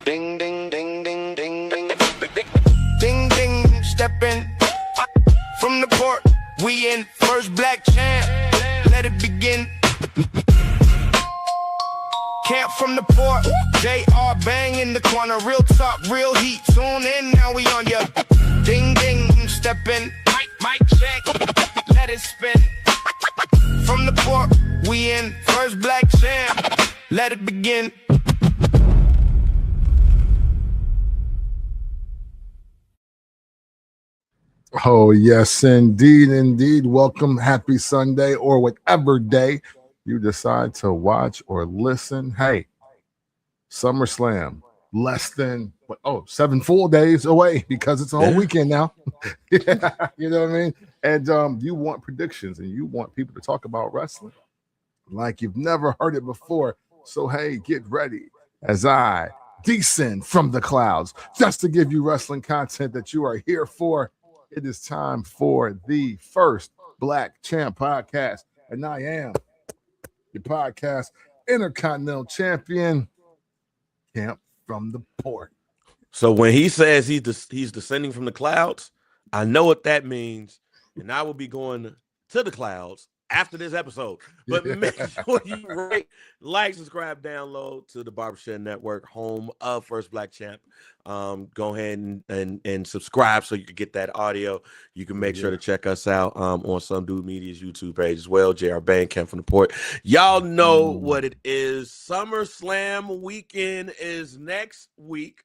Ding, ding, ding, ding, ding, ding, ding, ding, stepping from the port. We in first black champ. Let it begin. Camp from the port. J.R. bang in the corner. Real talk, real heat. Tune in, now we on ya. Ding, ding, stepping. Mic check. Let it spin. From the port. We in first black champ. Let it begin. Oh, yes, indeed, indeed. Welcome, happy Sunday, or whatever day you decide to watch or listen. Hey, SummerSlam, less than 7 full days away because it's a whole weekend now. Yeah, you know what I mean? And you want predictions and you want people to talk about wrestling like you've never heard it before. So, hey, get ready as I descend from the clouds just to give you wrestling content that you are here for. It is time for the first Black Champ podcast, and I am your podcast Intercontinental Champion, Camp from the Port. So when he says he's descending from the clouds, I know what that means, and I will be going to the clouds after this episode. But make sure you rate, like, subscribe, download to the Barbershop Network, home of First Black Champ. Go ahead and subscribe so you can get that audio. You can make sure to check us out on Some Dude Media's YouTube page as well. JR Bang, Camp from the Port. Y'all know what it is. SummerSlam weekend is next week.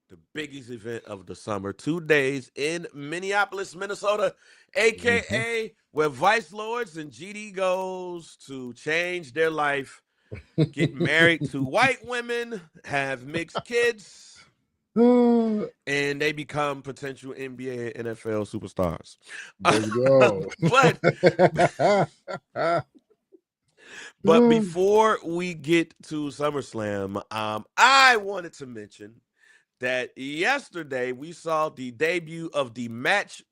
The biggest event of the summer, 2 days in Minneapolis, Minnesota, a.k.a. where Vice Lords and GD goes to change their life, get married to white women, have mixed kids, and they become potential NBA and NFL superstars. There you go. But before we get to SummerSlam, I wanted to mention that yesterday we saw the debut of the Matchbox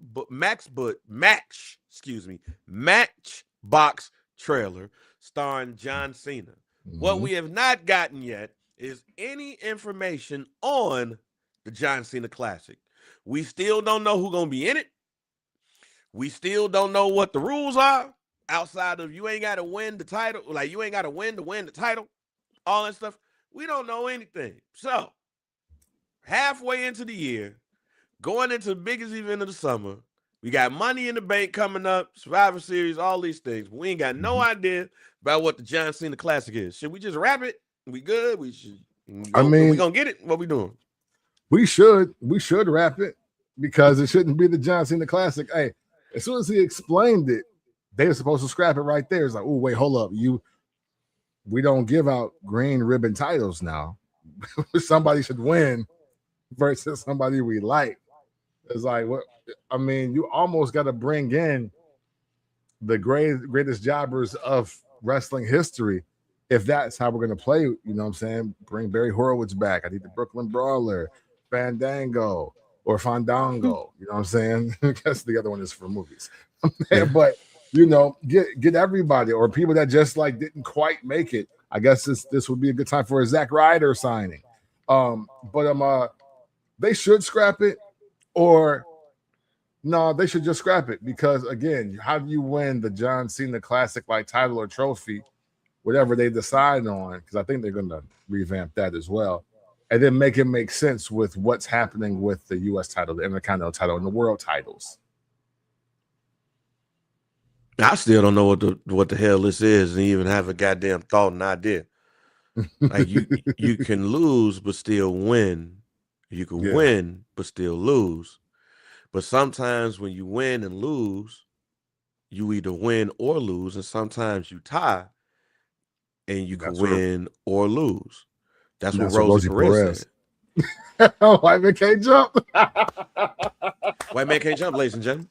trailer starring John Cena. What we have not gotten yet is any information on the John Cena Classic. We still don't know who's going to be in it. We still don't know what the rules are outside of you ain't got to win the title. Like, you ain't got to win the title, all that stuff. We don't know anything. So, halfway into the year, going into the biggest event of the summer, we got Money in the Bank coming up, Survivor Series, all these things. We ain't got no idea about what the John Cena Classic is. Should we just wrap it? We good? We should. We gonna get it? What we doing? We should wrap it because it shouldn't be the John Cena Classic. Hey, as soon as he explained it, they were supposed to scrap it right there. It's like, oh wait, hold up, we don't give out green ribbon titles now. Somebody should win versus somebody we like. It's like, what? I mean, you almost got to bring in the greatest jobbers of wrestling history if that's how we're going to play. You know what I'm saying? Bring Barry Horowitz back. I need the Brooklyn Brawler, Fandango, or Fandango. You know what I'm saying? Because the other one is for movies. But, get everybody or people that just like didn't quite make it. I guess this would be a good time for a Zack Ryder signing. But they should scrap it, or no, they should just scrap it because, again, how do you win the John Cena Classic like title or trophy, whatever they decide on? Because I think they're going to revamp that as well, and then make it make sense with what's happening with the U.S. title, the Intercontinental title, and the world titles. I still don't know what the hell this is, and even have a goddamn thought and idea. Like you can lose but still win. You can win but still lose. But sometimes when you win and lose, you either win or lose, and sometimes you tie and you can win or lose. That's what Rosie Perez said. White man can't jump. White man can't jump, ladies and gentlemen.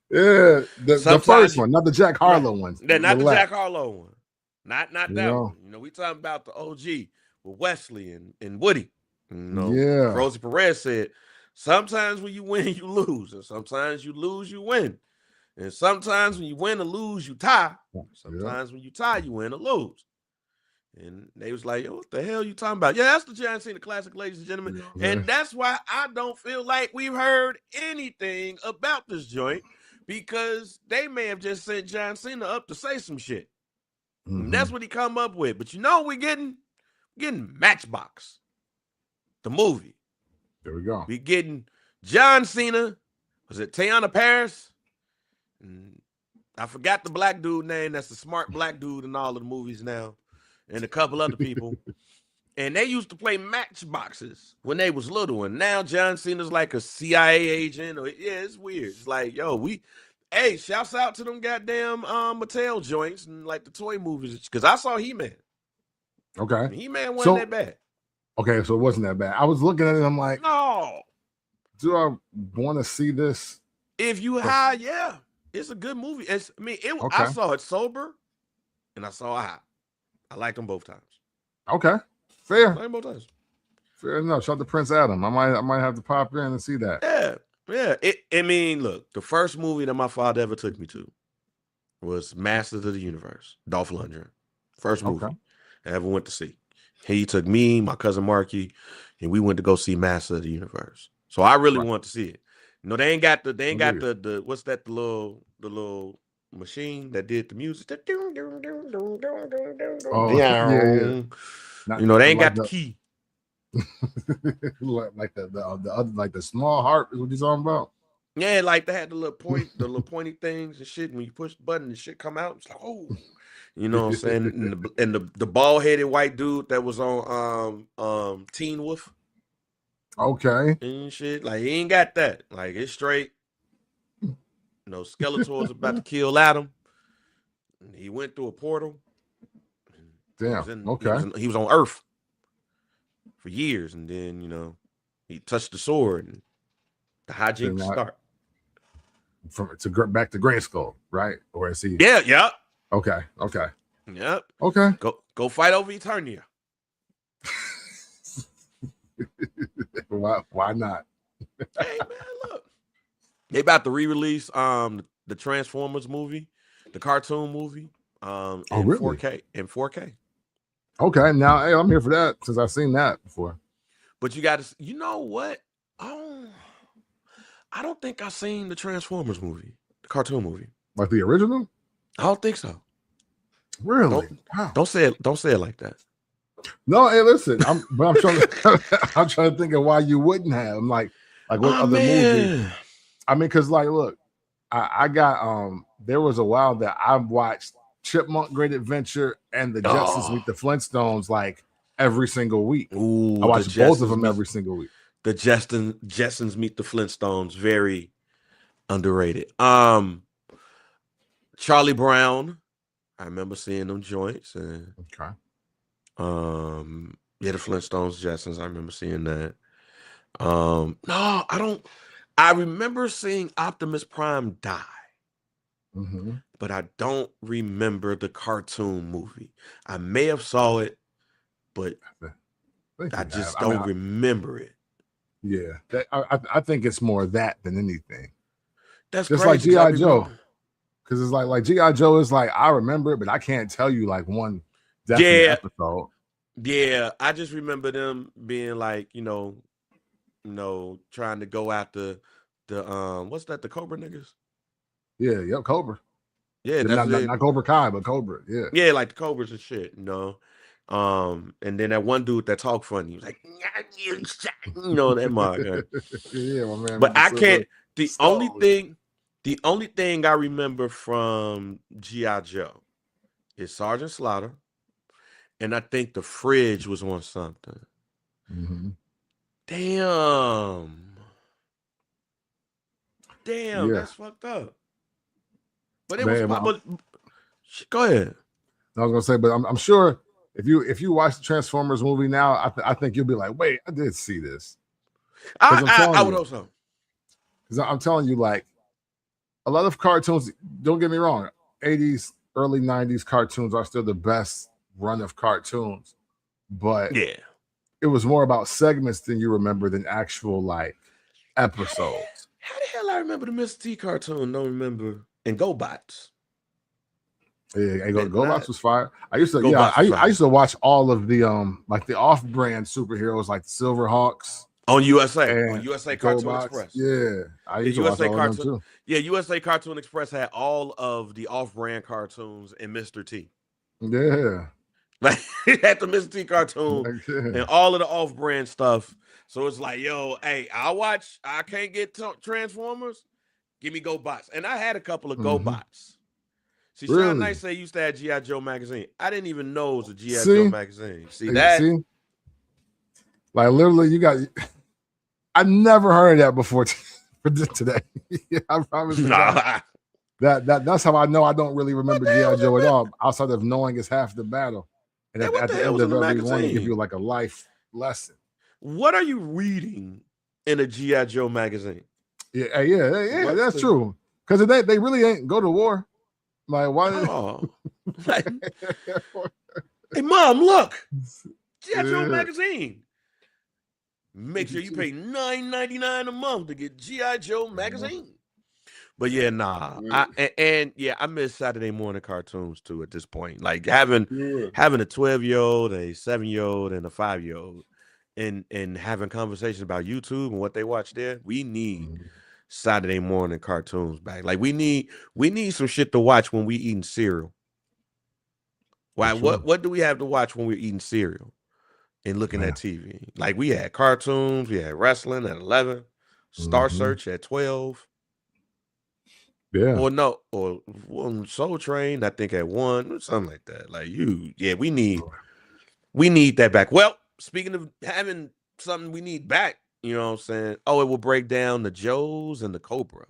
Yeah, the first one, not the Jack Harlow one. Not the Jack Harlow one. Not that one. We talking about the OG with Wesley and Woody. Rosie Perez said, sometimes when you win, you lose. And sometimes you lose, you win. And sometimes when you win or lose, you tie. Sometimes when you tie, you win or lose. And they was like, yo, what the hell you talking about? Yeah, that's the John Cena Classic, ladies and gentlemen. And that's why I don't feel like we've heard anything about this joint, because they may have just sent John Cena up to say some shit. And that's what he come up with. But you know what we're getting Matchbox, the movie. There we go. We getting John Cena. Was it Teyana Paris? I forgot the black dude name. That's the smart black dude in all of the movies now. And a couple other people. And they used to play matchboxes when they was little. And now John Cena's like a CIA agent. It's weird. It's like, yo, shouts out to them goddamn Mattel joints and like the toy movies. Because I saw He-Man. Okay. He-Man wasn't that bad. Okay, so it wasn't that bad. I was looking at it, I'm like, no. Do I want to see this? If you high, yeah. It's a good movie. I saw it sober and I saw it high. I liked them both times. Okay, fair. I liked them both times. Fair enough. Shout out to Prince Adam. I might have to pop in and see that. Yeah. Look, the first movie that my father ever took me to was Masters of the Universe, Dolph Lundgren. First movie I ever went to see. He took me, my cousin Marky, and we went to go see Masters of the Universe. So I really want to see it. No, they ain't got the what's that, the little machine that did the music. Yeah. They ain't got the key. like the other, like the small harp is what you're talking about. Yeah, like they had the little pointy things and shit. When you push the button, the shit come out. It's like, oh, you know what I'm saying? And the bald headed white dude that was on Teen Wolf. Okay. And shit, like he ain't got that. Like it's straight. Skeletor's about to kill Adam. He went through a portal. Damn. He was on Earth for years, and then he touched the sword, and the hijinks start. Back to Gray Skull, right? Or is he? Yeah. Yep. Okay. Yep. Okay. Go fight over Eternia. Why not? Hey man, look. They about to re-release the Transformers movie, the cartoon movie, in really? 4K. In 4K. Okay, now hey, I'm here for that since I've seen that before. But you got to, you know what? Oh, I don't think I've seen the Transformers movie, the cartoon movie. Like the original? I don't think so. Really? Don't say it like that. No, hey, listen. I'm trying to think of why you wouldn't have. I'm like what other movie? I mean, because look, I got there was a while that I watched Chipmunk Great Adventure and the Jetsons Meet the Flintstones like every single week. Ooh, I watched both of them every single week. The Jetsons Meet the Flintstones, very underrated. Charlie Brown, I remember seeing them joints. And, okay. The Flintstones, Jetsons, I remember seeing that. No, I don't. I remember seeing Optimus Prime die. Mm-hmm. But I don't remember the cartoon movie. I may have saw it, but I just don't remember it. Yeah, I think it's more that than anything. That's just crazy, like G.I. Joe, because it's like G.I. Joe is like I remember it, but I can't tell you like one definite episode. Yeah, I just remember them being like trying to go after the what's that, the Cobra niggas? Yeah, yep, Cobra. Yeah, that's not Cobra Kai, but Cobra. Yeah. Yeah, like the Cobras and shit, and then that one dude that talked funny, he was like, that mug. Yeah, my man. But I can't. The only thing I remember from G.I. Joe is Sergeant Slaughter, and I think the fridge was on something. Mm-hmm. Damn, that's fucked up. But it was. Go ahead. I was gonna say, but I'm sure if you watch the Transformers movie now, I think you'll be like, wait, I did see this. I would hope so. Because I'm telling you, like a lot of cartoons. Don't get me wrong, 80s, early 90s cartoons are still the best run of cartoons, but yeah, it was more about segments than you remember than actual like episodes. How the hell I remember the Mr. T cartoon? Don't remember. And GoBots. Yeah, Go Box was fire. I used to, I used to watch all of the like the off-brand superheroes, like the Silverhawks on USA, and on USA Go Cartoon Box. Express. Yeah, I used to watch all of them too. Yeah, USA Cartoon Express had all of the off-brand cartoons and Mr. T. Yeah, like it had the Mr. T cartoon and all of the off-brand stuff. So it's like, yo, hey, I can't get Transformers. Give me Go Bots. And I had a couple of Go Bots. See, Sean Knight said he used to have G.I. Joe magazine. I didn't even know it was a G.I. Joe magazine. See that? See? Like literally, I never heard that before today. I promise you. That's how I know I don't really remember G.I. Joe at all, outside of knowing it's half the battle. And at the end of every one, they give you like a life lesson. What are you reading in a G.I. Joe magazine? Yeah, that's true. Because they really ain't go to war. Like, why? Oh. Like, hey, Mom, look. G.I. Joe magazine. Make sure you pay $9.99 a month to get G.I. Joe magazine. But yeah, nah. I miss Saturday morning cartoons too at this point. Like having a 12-year-old, a 7-year-old, and a 5-year-old, and having conversations about YouTube and what they watch there. We need Saturday morning cartoons back. Like we need some shit to watch when we eating cereal. Why? Sure. What do we have to watch when we're eating cereal and looking at TV? Like we had cartoons, we had wrestling at 11, Star Search at 12. Yeah. Or Soul Train, I think at 1, something like that. Like we need that back. Well, speaking of having something we need back, you know what I'm saying? Oh, it will break down the Joes and the Cobra.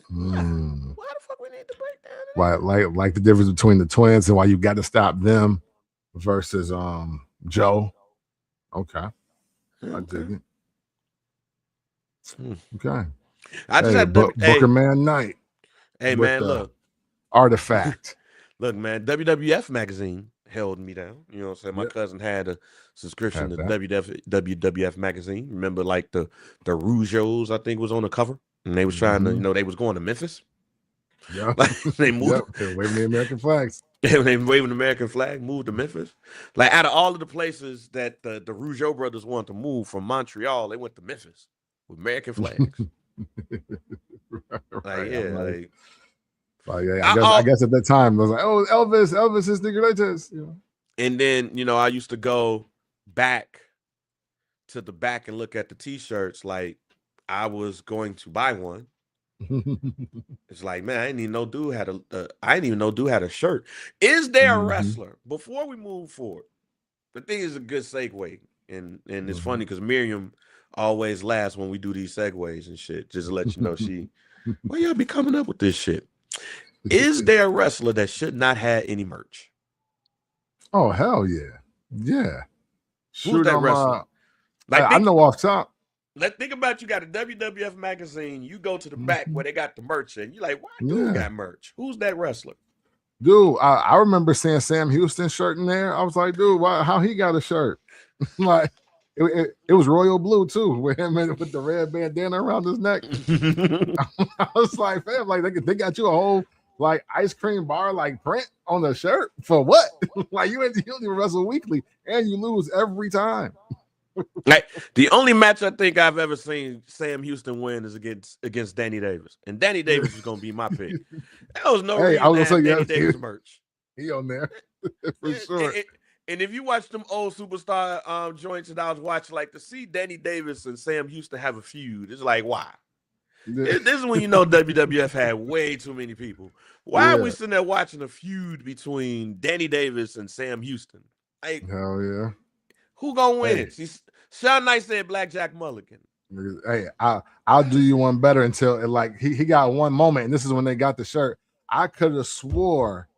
Why the fuck we need to break down that? Like the difference between the twins and why you got to stop them versus Joe. Okay. I dig it. Okay. I just had Booker Man Night. Hey man, look. Artifact. Look, man, WWF magazine held me down. You know what I'm saying? My cousin had a subscription to WWF magazine. Remember, like the Rougeos, I think, was on the cover, and they was trying to, they was going to Memphis. Yeah, like, they moved. They were waving the American flags. Yeah, they waving the American flag, moved to Memphis. Like out of all of the places that the Rougeau brothers wanted to move from Montreal, they went to Memphis with American flags. I guess at that time I was like, oh, Elvis is the greatest. And then I used to go back to the back and look at the T-shirts like I was going to buy one. It's like, man, I didn't even know dude had a shirt. Is there a wrestler? Before we move forward, I think it's a good segue, and it's funny because Miriam always laughs when we do these segues and shit. Just to let you know, why y'all be coming up with this shit? Is there a wrestler that should not have any merch? Oh hell yeah. Who's that wrestler? I know off top. Let's think about, you got a WWF magazine. You go to the back where they got the merch, and you're like, why dude got merch? Who's that wrestler? Dude, I remember seeing Sam Houston's shirt in there. I was like, dude, how he got a shirt? Like, it was royal blue too, with him with the red bandana around his neck. I was like, fam, like they got you a whole like ice cream bar like print on the shirt for what? Like you don't even wrestle weekly and you lose every time. Like the only match I think I've ever seen Sam Houston win is against Danny Davis, and Danny Davis is gonna be my pick. There was no reason to have Danny Davis merch. He on there for sure. And if you watch them old superstar joints that I was watching, like to see Danny Davis and Sam Houston have a feud, it's like, why? This is when you know WWF had way too many people. Why are we sitting there watching a feud between Danny Davis and Sam Houston? Like, hell yeah. Who gonna win? Sean Knight said Blackjack Mulligan. Hey, I'll do you one better until he got one moment, and this is when they got the shirt. I could have swore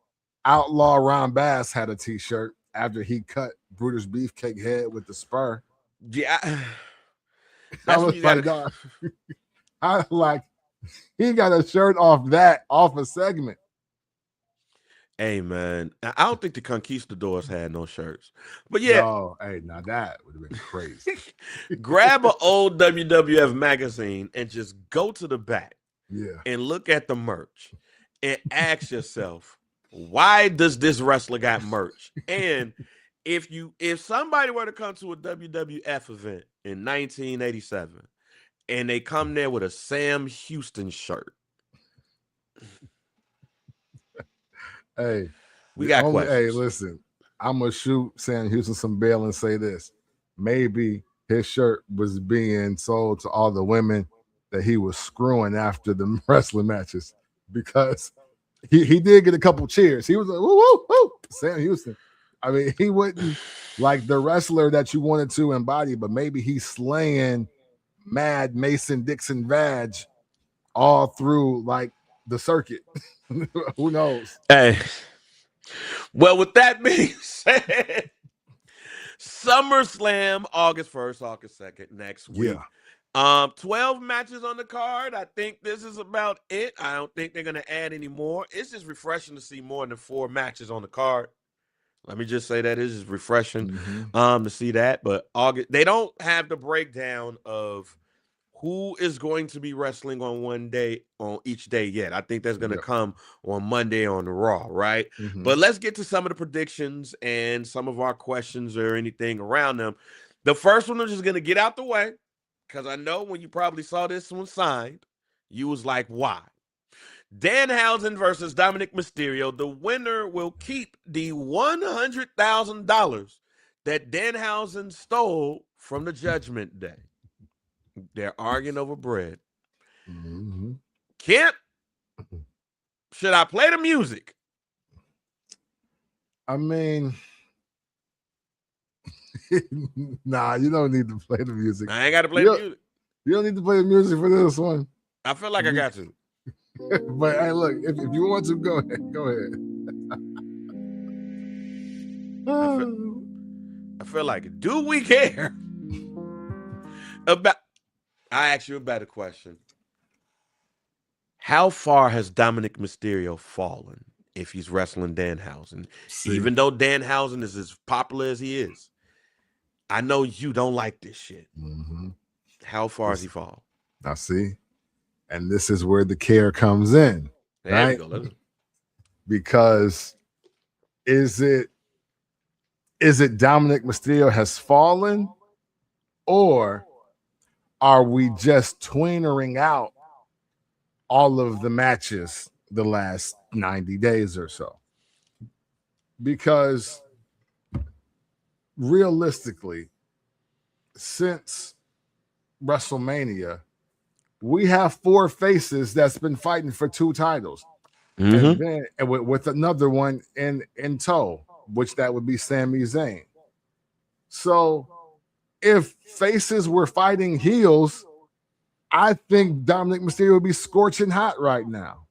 Outlaw Ron Bass had a t-shirt after he cut Brutus Beefcake head with the spur. Yeah. I was like, he got a shirt off a segment. Hey man, I don't think the Conquistadors had no shirts, but yeah. Oh, hey, now that would have been crazy. Grab an old WWF magazine and just go to the back, and look at the merch, and ask yourself, why does this wrestler got merch? And if somebody were to come to a WWF event in 1987 and they come there with a Sam Houston shirt, hey, we got questions. Hey, listen, I'm gonna shoot Sam Houston some bail and say this: maybe his shirt was being sold to all the women that he was screwing after the wrestling matches, because he did get a couple cheers. He was like, woo, woo, woo, Sam Houston. I mean, he wasn't like the wrestler that you wanted to embody, but maybe he's slaying Mad Mason Dixon Vag all through like the circuit. Who knows? Hey, well, with that being said, SummerSlam, August 1st, August 2nd, next week. Yeah. 12 matches on the card. I think this is about it. I don't think they're going to add any more. It's just refreshing to see more than 4 matches on the card. Let me just say that it's just refreshing to see that. But August, they don't have the breakdown of who is going to be wrestling on each day yet. I think that's going to come on Monday on Raw, right? But let's get to some of the predictions and some of our questions or anything around them. The first one I'm just going to get out the way, because I know when you probably saw this one signed, you was like, why? Danhausen versus Dominik Mysterio. The winner will keep the $100,000 that Danhausen stole from the Judgment Day. They're arguing over bread. Kent, should I play the music? I mean, nah, you don't need to play the music. I ain't got to play the music. You don't need to play the music for this one. I feel like I got to. But hey, look, if you want to, go ahead. Go ahead. I feel like it. Do we care about? I ask you a better question. How far has Dominik Mysterio fallen if he's wrestling Danhausen? Even though Danhausen is as popular as he is, I know you don't like this shit. How far has he fallen? I see. And this is where the care comes in. There right? we go. Because is it Dominik Mysterio has fallen, or are we just tweenering out all of the matches the last 90 days or so? Because realistically, since WrestleMania, we have 4 faces that's been fighting for 2 titles. And then with another one in tow, which that would be Sami Zayn. So if faces were fighting heels, I think Dominik Mysterio would be scorching hot right now.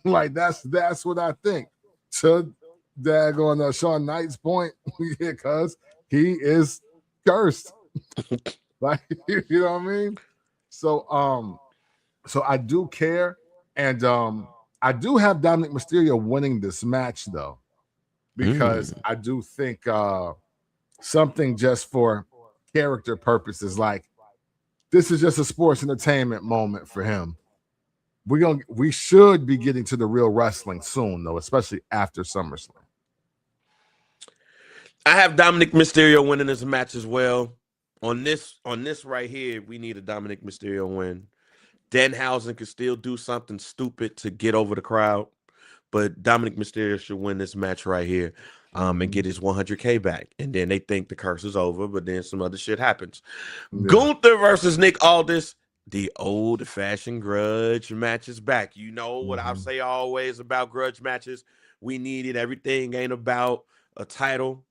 Like that's what I think. To daggone Sean Knight's point, because he is cursed. Like, you know what I mean? So I do care, and I do have Dominik Mysterio winning this match though, because I do think something just for character purposes, like this is just a sports entertainment moment for him. We should be getting to the real wrestling soon though, especially after SummerSlam. I have Dominik Mysterio winning this match as well. On this right here, we need a Dominik Mysterio win. Danhausen could still do something stupid to get over the crowd, but Dominik Mysterio should win this match right here, and get his 100K back. And then they think the curse is over, but then some other shit happens. Yeah. Gunther versus Nick Aldis. The old-fashioned grudge match is back. You know what I say always about grudge matches? We need it. Everything ain't about a title,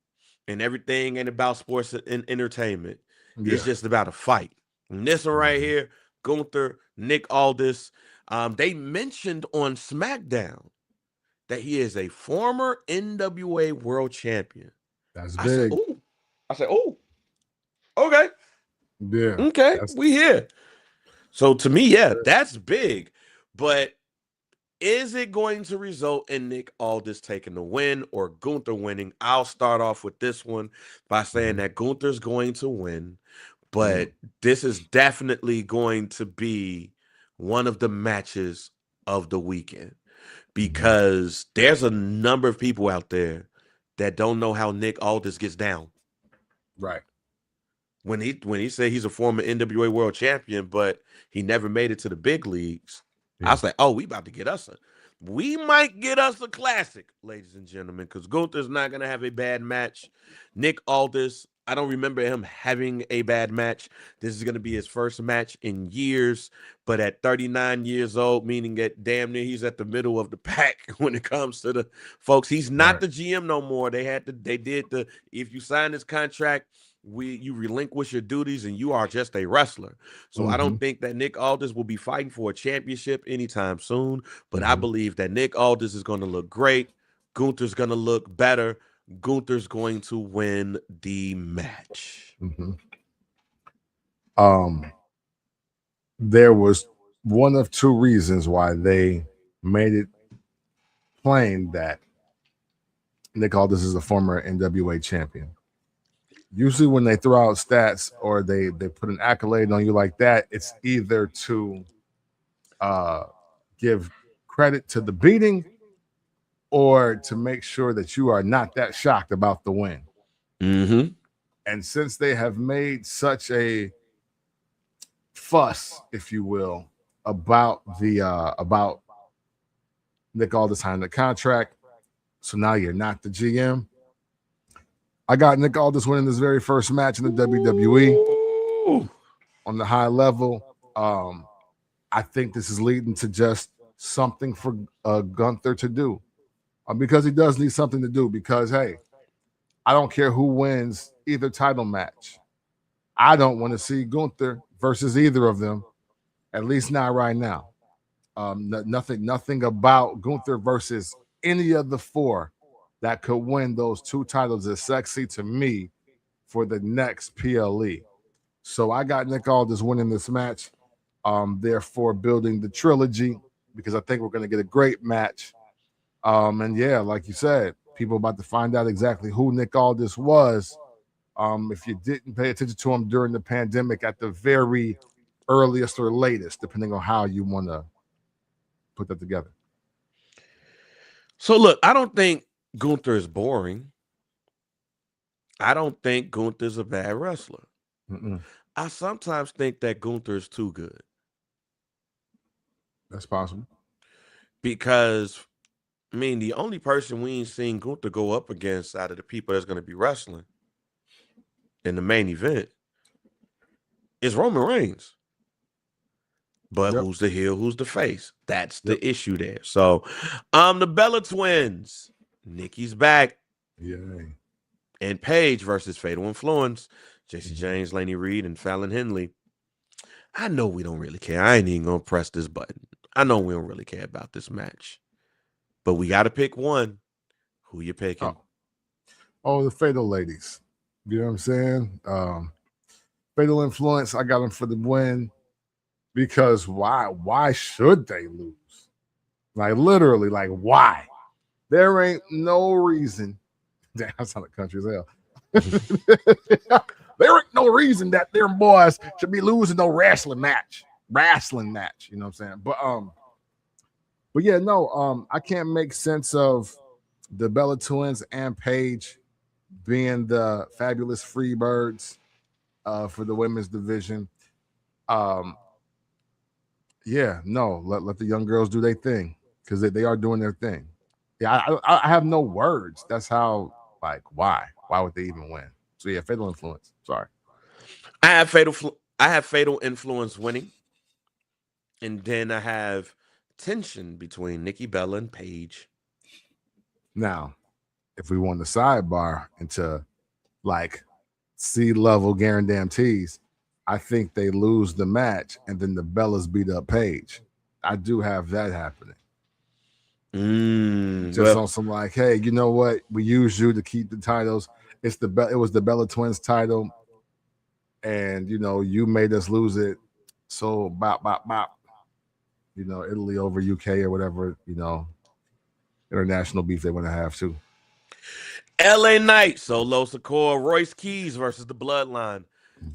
and everything ain't about sports and entertainment. Yeah. It's just about a fight. And this one right here, Gunther, Nick Aldis, they mentioned on SmackDown that he is a former NWA World Champion. That's big. I said, okay. Yeah. Okay, we here. So to me, yeah, that's big. But is it going to result in Nick Aldis taking the win or Gunther winning? I'll start off with this one by saying that Gunther's going to win, but this is definitely going to be one of the matches of the weekend, because there's a number of people out there that don't know how Nick Aldis gets down. Right. When he said he's a former NWA World Champion, but he never made it to the big leagues, I was like, oh, we might get us a classic, ladies and gentlemen, because Gunther's not going to have a bad match. Nick Aldis, I don't remember him having a bad match. This is going to be his first match in years, but at 39 years old, meaning that damn near he's at the middle of the pack when it comes to the folks. He's not the GM no more. If you sign this contract, you relinquish your duties and you are just a wrestler. So I don't think that Nick Aldis will be fighting for a championship anytime soon, but I believe that Nick Aldis is going to look great. Gunther's going to look better. Gunther's going to win the match. There was one of two reasons why they made it plain that Nick Aldis is a former NWA champion. Usually when they throw out stats or they put an accolade on you like that, it's either to give credit to the beating or to make sure that you are not that shocked about the win. And since they have made such a fuss, if you will, about Nick Aldis signing the contract, so now you're not the GM. I got Nick Aldis winning his very first match in the WWE on the high level. I think this is leading to just something for Gunther to do because he does need something to do because, hey, I don't care who wins either title match. I don't want to see Gunther versus either of them, at least not right now. Nothing about Gunther versus any of the four that could win those two titles is sexy to me for the next PLE. So I got Nick Aldis winning this match, therefore building the trilogy because I think we're going to get a great match. And yeah, like you said, people about to find out exactly who Nick Aldis was. If you didn't pay attention to him during the pandemic at the very earliest or latest, depending on how you want to put that together. So look, I don't think Gunther is boring. I don't think Gunther's a bad wrestler. I sometimes think that Gunther is too good. That's possible. Because, I mean, the only person we ain't seen Gunther go up against out of the people that's going to be wrestling in the main event is Roman Reigns. But who's the heel? Who's the face? That's the issue there. So, the Bella Twins. Nikki's back. Yay. And Paige versus Fatal Influence. Jesse James, Laney Reed, and Fallon Henley. I know we don't really care. I ain't even going to press this button. I know we don't really care about this match. But we got to pick one. Who you picking? Oh, the Fatal ladies. You know what I'm saying? Fatal Influence, I got them for the win. Because why? Why should they lose? Like, literally, like, why? There ain't no reason. Damn, that sounded country as hell. There ain't no reason that them boys should be losing no wrestling match. You know what I'm saying? But yeah, no, I can't make sense of the Bella Twins and Paige being the fabulous Freebirds for the women's division. Yeah, no, let the young girls do their thing because they are doing their thing. Yeah, I have no words. That's how, like, why would they even win? So yeah, Fatal Influence. Sorry, I have Fatal Influence winning, and then I have tension between Nikki Bella and Paige. Now, if we want to sidebar into like C-level guarantees, I think they lose the match and then the Bellas beat up Paige. I do have that happening. On some like, hey, you know what? We used you to keep the titles. It was the Bella Twins title, and you know you made us lose it. So bop. You know, Italy over UK or whatever. You know, international beef they want to have too. LA Knight, Solo Sikoa, Royce Keys versus the Bloodline.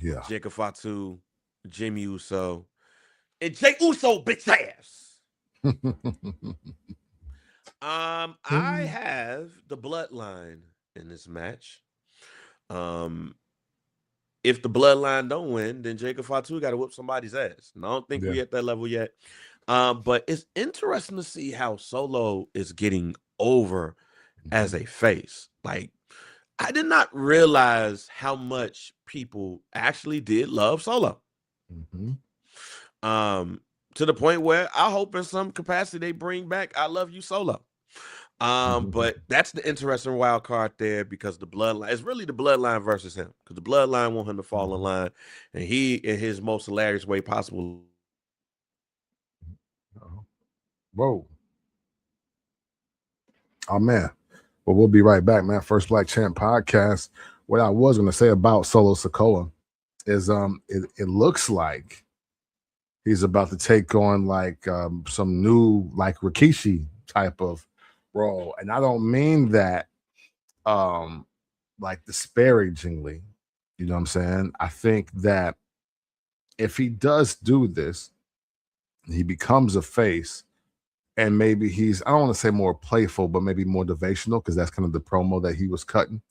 Yeah, Jacob Fatu, Jimmy Uso, and Jay Uso bitch ass. I have the bloodline in this match. If the bloodline don't win, then Jacob Fatu got to whoop somebody's ass. And I don't think we at that level yet. But it's interesting to see how Solo is getting over as a face. Like, I did not realize how much people actually did love Solo. To the point where I hope in some capacity they bring back I Love You Solo. But that's the interesting wild card there, because the bloodline, it's really the bloodline versus him, because the bloodline want him to fall in line, and he, in his most hilarious way possible. Whoa. Oh man. Well, we'll be right back, man. First Black Champ podcast. What I was going to say about Solo Sikoa is it looks like he's about to take on like some new like Rikishi type of role. And I don't mean that like disparagingly. You know what I'm saying? I think that if he does do this, he becomes a face, and maybe he's, I don't want to say more playful, but maybe more motivational, because that's kind of the promo that he was cutting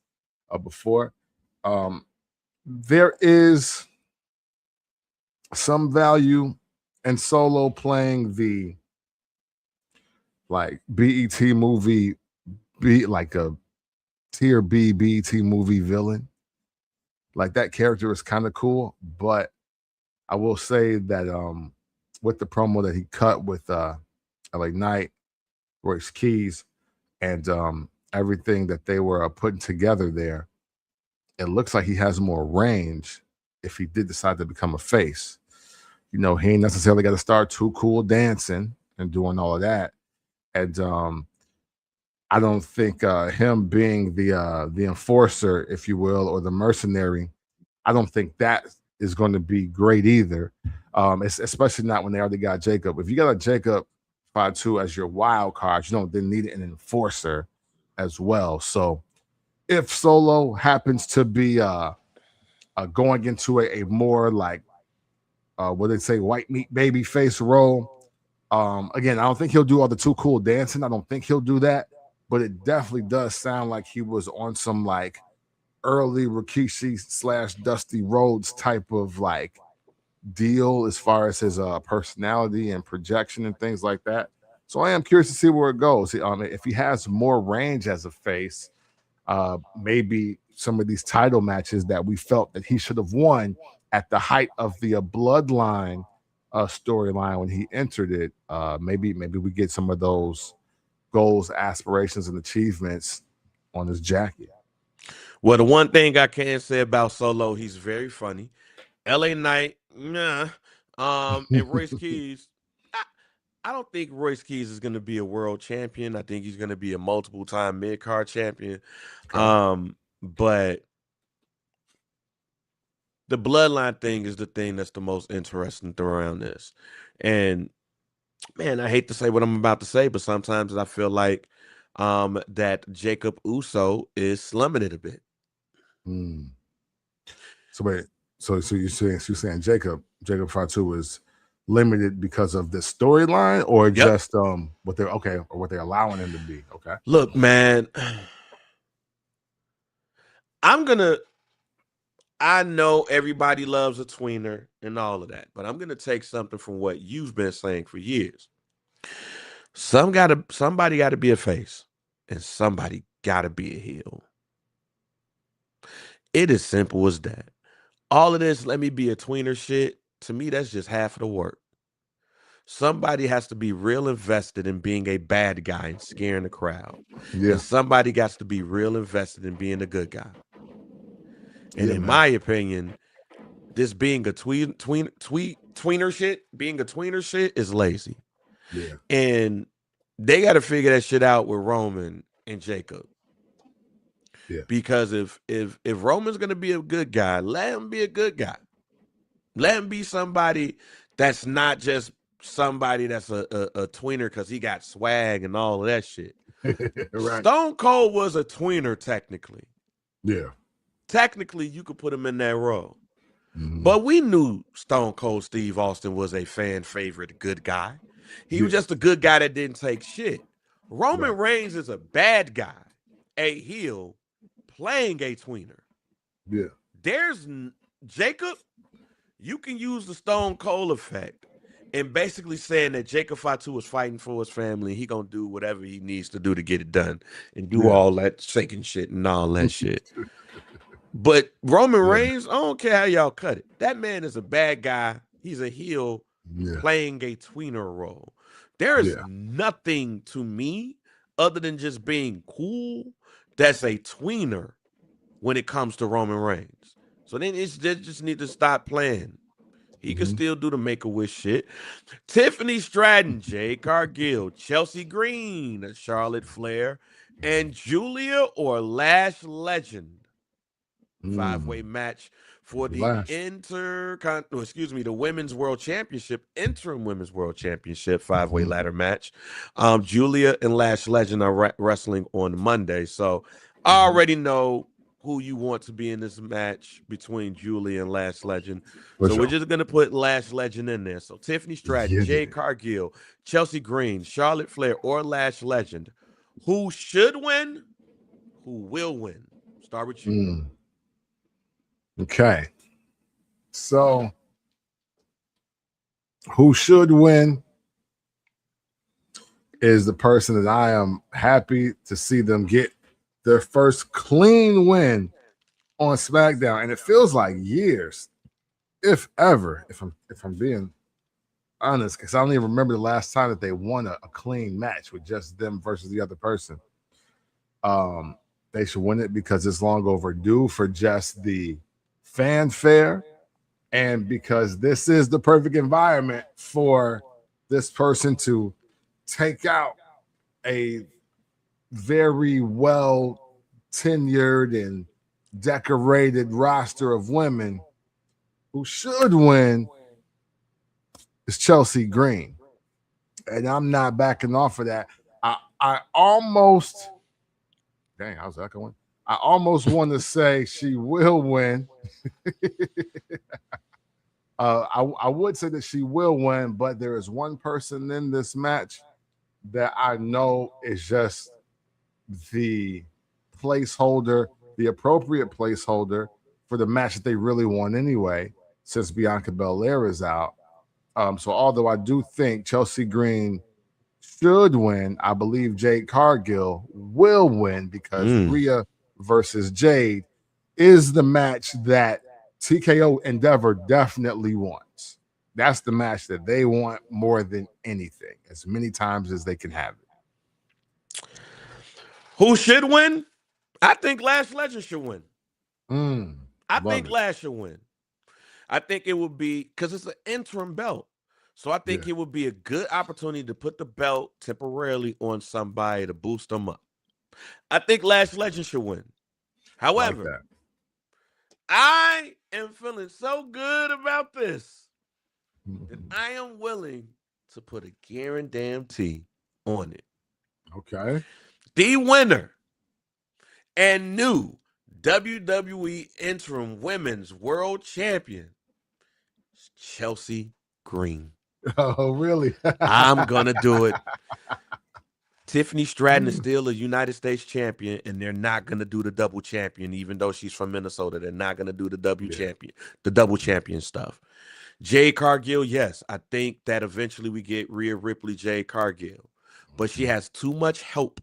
before. There is some value in Solo playing the like BET movie, like a tier B BET movie villain. Like, that character is kind of cool, but I will say that with the promo that he cut with LA Knight, Royce Keys, and everything that they were putting together there, it looks like he has more range if he did decide to become a face. You know, he ain't necessarily got to start too cool dancing and doing all of that. And I don't think him being the enforcer, if you will, or the mercenary, I don't think that is going to be great either. It's especially not when they already got Jacob. If you got a Jacob Fatu as your wild card, you don't then need an enforcer as well. So if Solo happens to be going into a more like what they say, white meat baby face role, again, I don't think he'll do all the too cool dancing. I don't think he'll do that, but it definitely does sound like he was on some like early Rikishi / Dusty Rhodes type of like deal as far as his personality and projection and things like that. So I am curious to see where it goes. If he has more range as a face, maybe some of these title matches that we felt that he should have won at the height of the bloodline storyline when he entered it, maybe we get some of those goals, aspirations, and achievements on his jacket. Well, the one thing I can say about Solo, he's very funny. LA Knight, nah. And Royce Keys, I don't think Royce Keys is going to be a world champion. I think he's going to be a multiple-time mid-card champion. Okay. But the bloodline thing is the thing that's the most interesting around this. And, man, I hate to say what I'm about to say, but sometimes I feel like that Jacob Uso is slumming it a bit. So wait, so you're saying Jacob Fatu is limited because of the storyline, or just what they're allowing him to be? Okay. Look, man, I know everybody loves a tweener and all of that, but I'm gonna take something from what you've been saying for years. Somebody gotta be a face, and somebody gotta be a heel. It is simple as that. All of this, let me be a tweener shit, to me, that's just half of the work. Somebody has to be real invested in being a bad guy and scaring the crowd. Yeah. And somebody got to be real invested in being a good guy. And in my opinion, this being a tweener shit is lazy. Yeah. And they got to figure that shit out with Roman and Jacob. Yeah. Because if Roman's going to be a good guy, let him be a good guy. Let him be somebody that's not just somebody that's a tweener because he got swag and all of that shit. Right. Stone Cold was a tweener technically. Yeah. Technically, you could put him in that role. Mm-hmm. But we knew Stone Cold Steve Austin was a fan favorite, good guy. He was just a good guy that didn't take shit. Roman Reigns is a bad guy, a heel, playing a tweener. Yeah. There's Jacob, you can use the Stone Cold effect and basically saying that Jacob Fatu is fighting for his family. He gonna do whatever he needs to do to get it done and do all that shaking shit and all that shit. But Roman Reigns, I don't care how y'all cut it. That man is a bad guy. He's a heel playing a tweener role. There is nothing to me other than just being cool that's a tweener when it comes to Roman Reigns. So then they just need to stop playing. He can still do the Make-A-Wish shit. Tiffany Stratton, Jade Cargill, Chelsea Green, Charlotte Flair, and Julia or Lash Legend. 5-way match for the the Women's World Championship, interim Women's World Championship, 5-way ladder match. Julia and Lash Legend are wrestling on Monday. So I already know who you want to be in this match between Julia and Lash Legend. We're just going to put Lash Legend in there. So Tiffany Stratton, Jade Cargill, Chelsea Green, Charlotte Flair, or Lash Legend. Who should win? Who will win? Start with you. Okay. So who should win is the person that I am happy to see them get their first clean win on SmackDown. And it feels like years, if ever, if I'm being honest, because I don't even remember the last time that they won a clean match with just them versus the other person. They should win it because it's long overdue for just the fanfare and because this is the perfect environment for this person to take out a very well tenured and decorated roster of women. Who should win is Chelsea Green, and I'm not backing off of that. I almost how's that going? I almost want to say she will win. I would say that she will win, but there is one person in this match that I know is just the placeholder, the appropriate placeholder for the match that they really want anyway, since Bianca Belair is out. So although I do think Chelsea Green should win, I believe Jade Cargill will win because Rhea versus Jade is the match that TKO Endeavor definitely wants. That's the match that they want more than anything, as many times as they can have it. Who should win? I think Lash Legend should win. I think Lash should win. I think it would be because it's an interim belt. So I think it would be a good opportunity to put the belt temporarily on somebody to boost them up. I think Lash Legend should win. However, I am feeling so good about this that I am willing to put a guarantee on it. Okay. The winner and new WWE Interim Women's World Champion, Chelsea Green. Oh, really? I'm going to do it. Tiffany Stratton is still a United States champion, and they're not going to do the double champion, even though she's from Minnesota. They're not going to do the double champion stuff. Jade Cargill, yes, I think that eventually we get Rhea Ripley, Jade Cargill, but she has too much help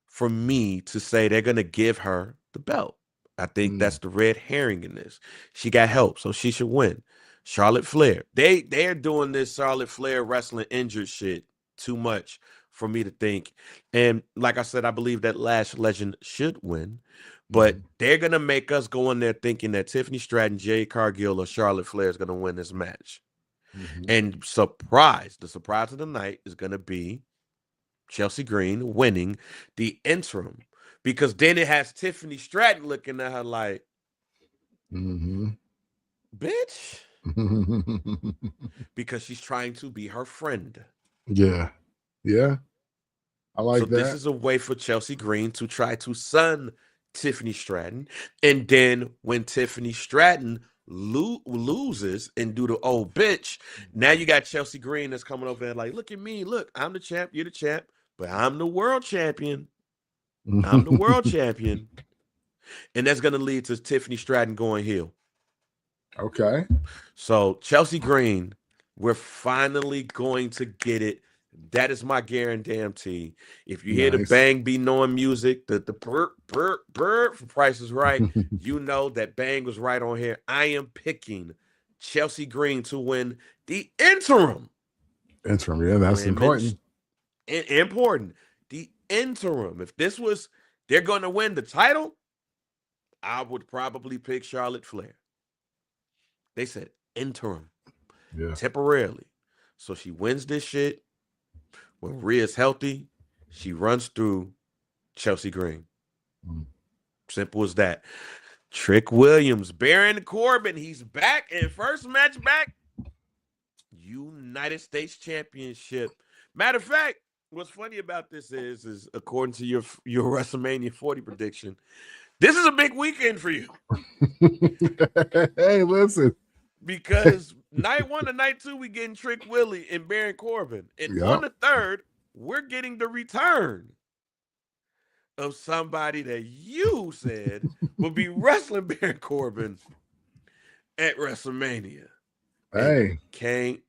for me to say they're going to give her the belt. I think that's the red herring in this. She got help, so she should win. Charlotte Flair, they're doing this Charlotte Flair wrestling injured shit too much for me to think. And like I said, I believe that Lash Legend should win, but they're going to make us go in there thinking that Tiffany Stratton, Jade Cargill, or Charlotte Flair is going to win this match. And the surprise of the night is going to be Chelsea Green winning the interim, because then it has Tiffany Stratton looking at her like, bitch, because she's trying to be her friend. Yeah. I like that. This is a way for Chelsea Green to try to sun Tiffany Stratton, and then when Tiffany Stratton loses and do the old bitch, now you got Chelsea Green that's coming over and like, look at me, look, I'm the champ, you're the champ. but I'm the world champion. I'm the world champion. And that's going to lead to Tiffany Stratton going heel. Okay. So Chelsea Green, we're finally going to get it. That is my guarantee. If you hear the Bang Be Knowing music, the burp for Price is Right, you know that Bang was right on here. I am picking Chelsea Green to win the interim. Interim, yeah, that's important. Important. The interim. If this was, they're going to win the title, I would probably pick Charlotte Flair. They said interim. Yeah. Temporarily. So she wins this shit. When Rhea's healthy, she runs through Chelsea Green. Simple as that. Trick Williams, Baron Corbin, he's back in first match back. United States Championship. Matter of fact, what's funny about this is according to your WrestleMania 40 prediction, this is a big weekend for you. Hey, listen. Because night 1 and night 2, we getting Trick Willie and Baron Corbin. And on the third, we're getting the return of somebody that you said would be wrestling Baron Corbin at WrestleMania. Hey. And you can't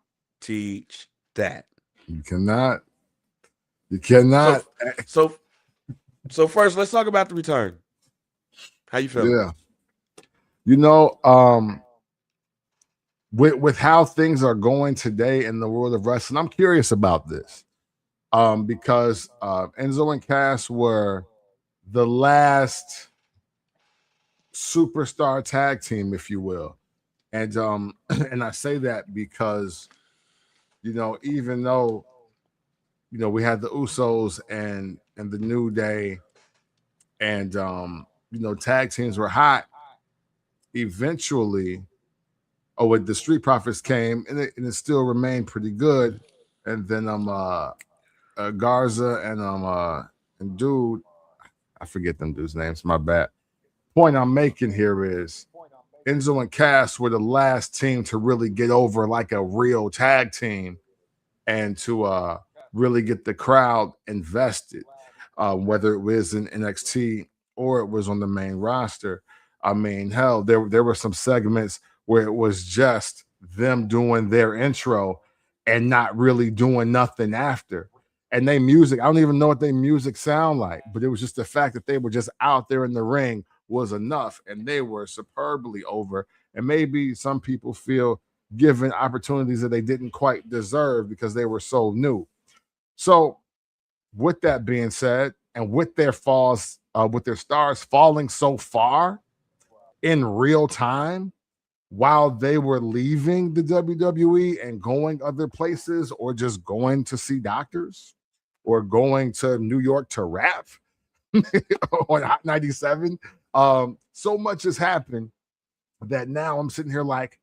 teach that. You cannot. You cannot. So first, let's talk about the return. How you feeling? Yeah. You know, with how things are going today in the world of wrestling, I'm curious about this. Because Enzo and Cass were the last superstar tag team, if you will. And and I say that because, you know, even though, you know, we had the Usos and the New Day and you know, tag teams were hot, eventually when the Street Profits came, and it still remained pretty good. And then Garza and dude, I forget them dudes' names, my bad. Point I'm making here is Enzo and Cass were the last team to really get over like a real tag team and to really get the crowd invested, whether it was in NXT or it was on the main roster. I mean, hell, there were some segments where it was just them doing their intro and not really doing nothing after. And they music, I don't even know what their music sound like, but it was just the fact that they were just out there in the ring was enough, and they were superbly over. And maybe some people feel given opportunities that they didn't quite deserve because they were so new. So with that being said, and with their falls, with their stars falling so far in real time, while they were leaving the WWE and going other places or just going to see doctors or going to New York to rap on Hot 97, so much has happened that now I'm sitting here like,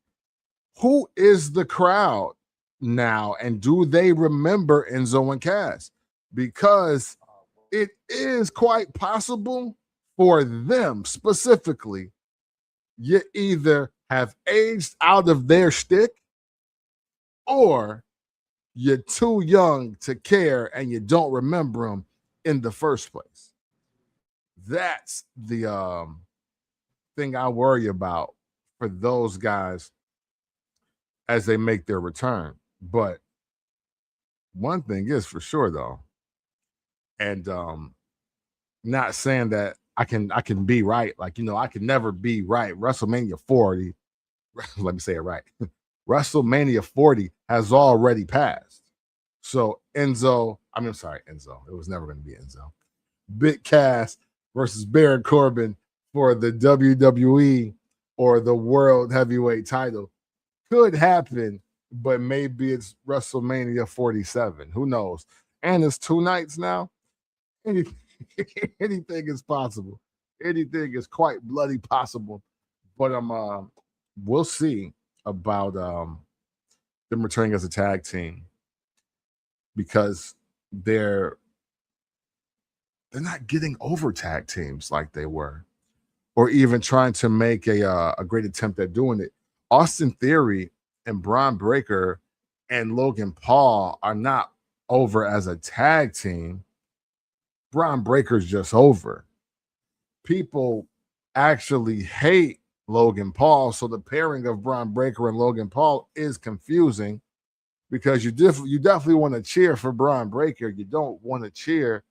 who is the crowd now? And do they remember Enzo and Cass? Because it is quite possible for them specifically, you either have aged out of their shtick or you're too young to care and you don't remember them in the first place. That's the thing I worry about for those guys as they make their return. But one thing is for sure, though, and not saying that I can be right. Like, you know, I can never be right. WrestleMania 40, let me say it right. WrestleMania 40 has already passed. So Enzo, it was never going to be Enzo. Big Cass versus Baron Corbin for the WWE or the World Heavyweight title could happen, but maybe it's WrestleMania 47. Who knows? And it's 2 nights now. Anything is possible. Anything is quite bloody possible. But we'll see about them returning as a tag team because they're not getting over tag teams like they were, or even trying to make a great attempt at doing it. Austin Theory and Braun Breaker and Logan Paul are not over as a tag team. Braun Breaker's just over. People actually hate Logan Paul, so the pairing of Braun Breaker and Logan Paul is confusing because you definitely want to cheer for Braun Breaker. You don't want to cheer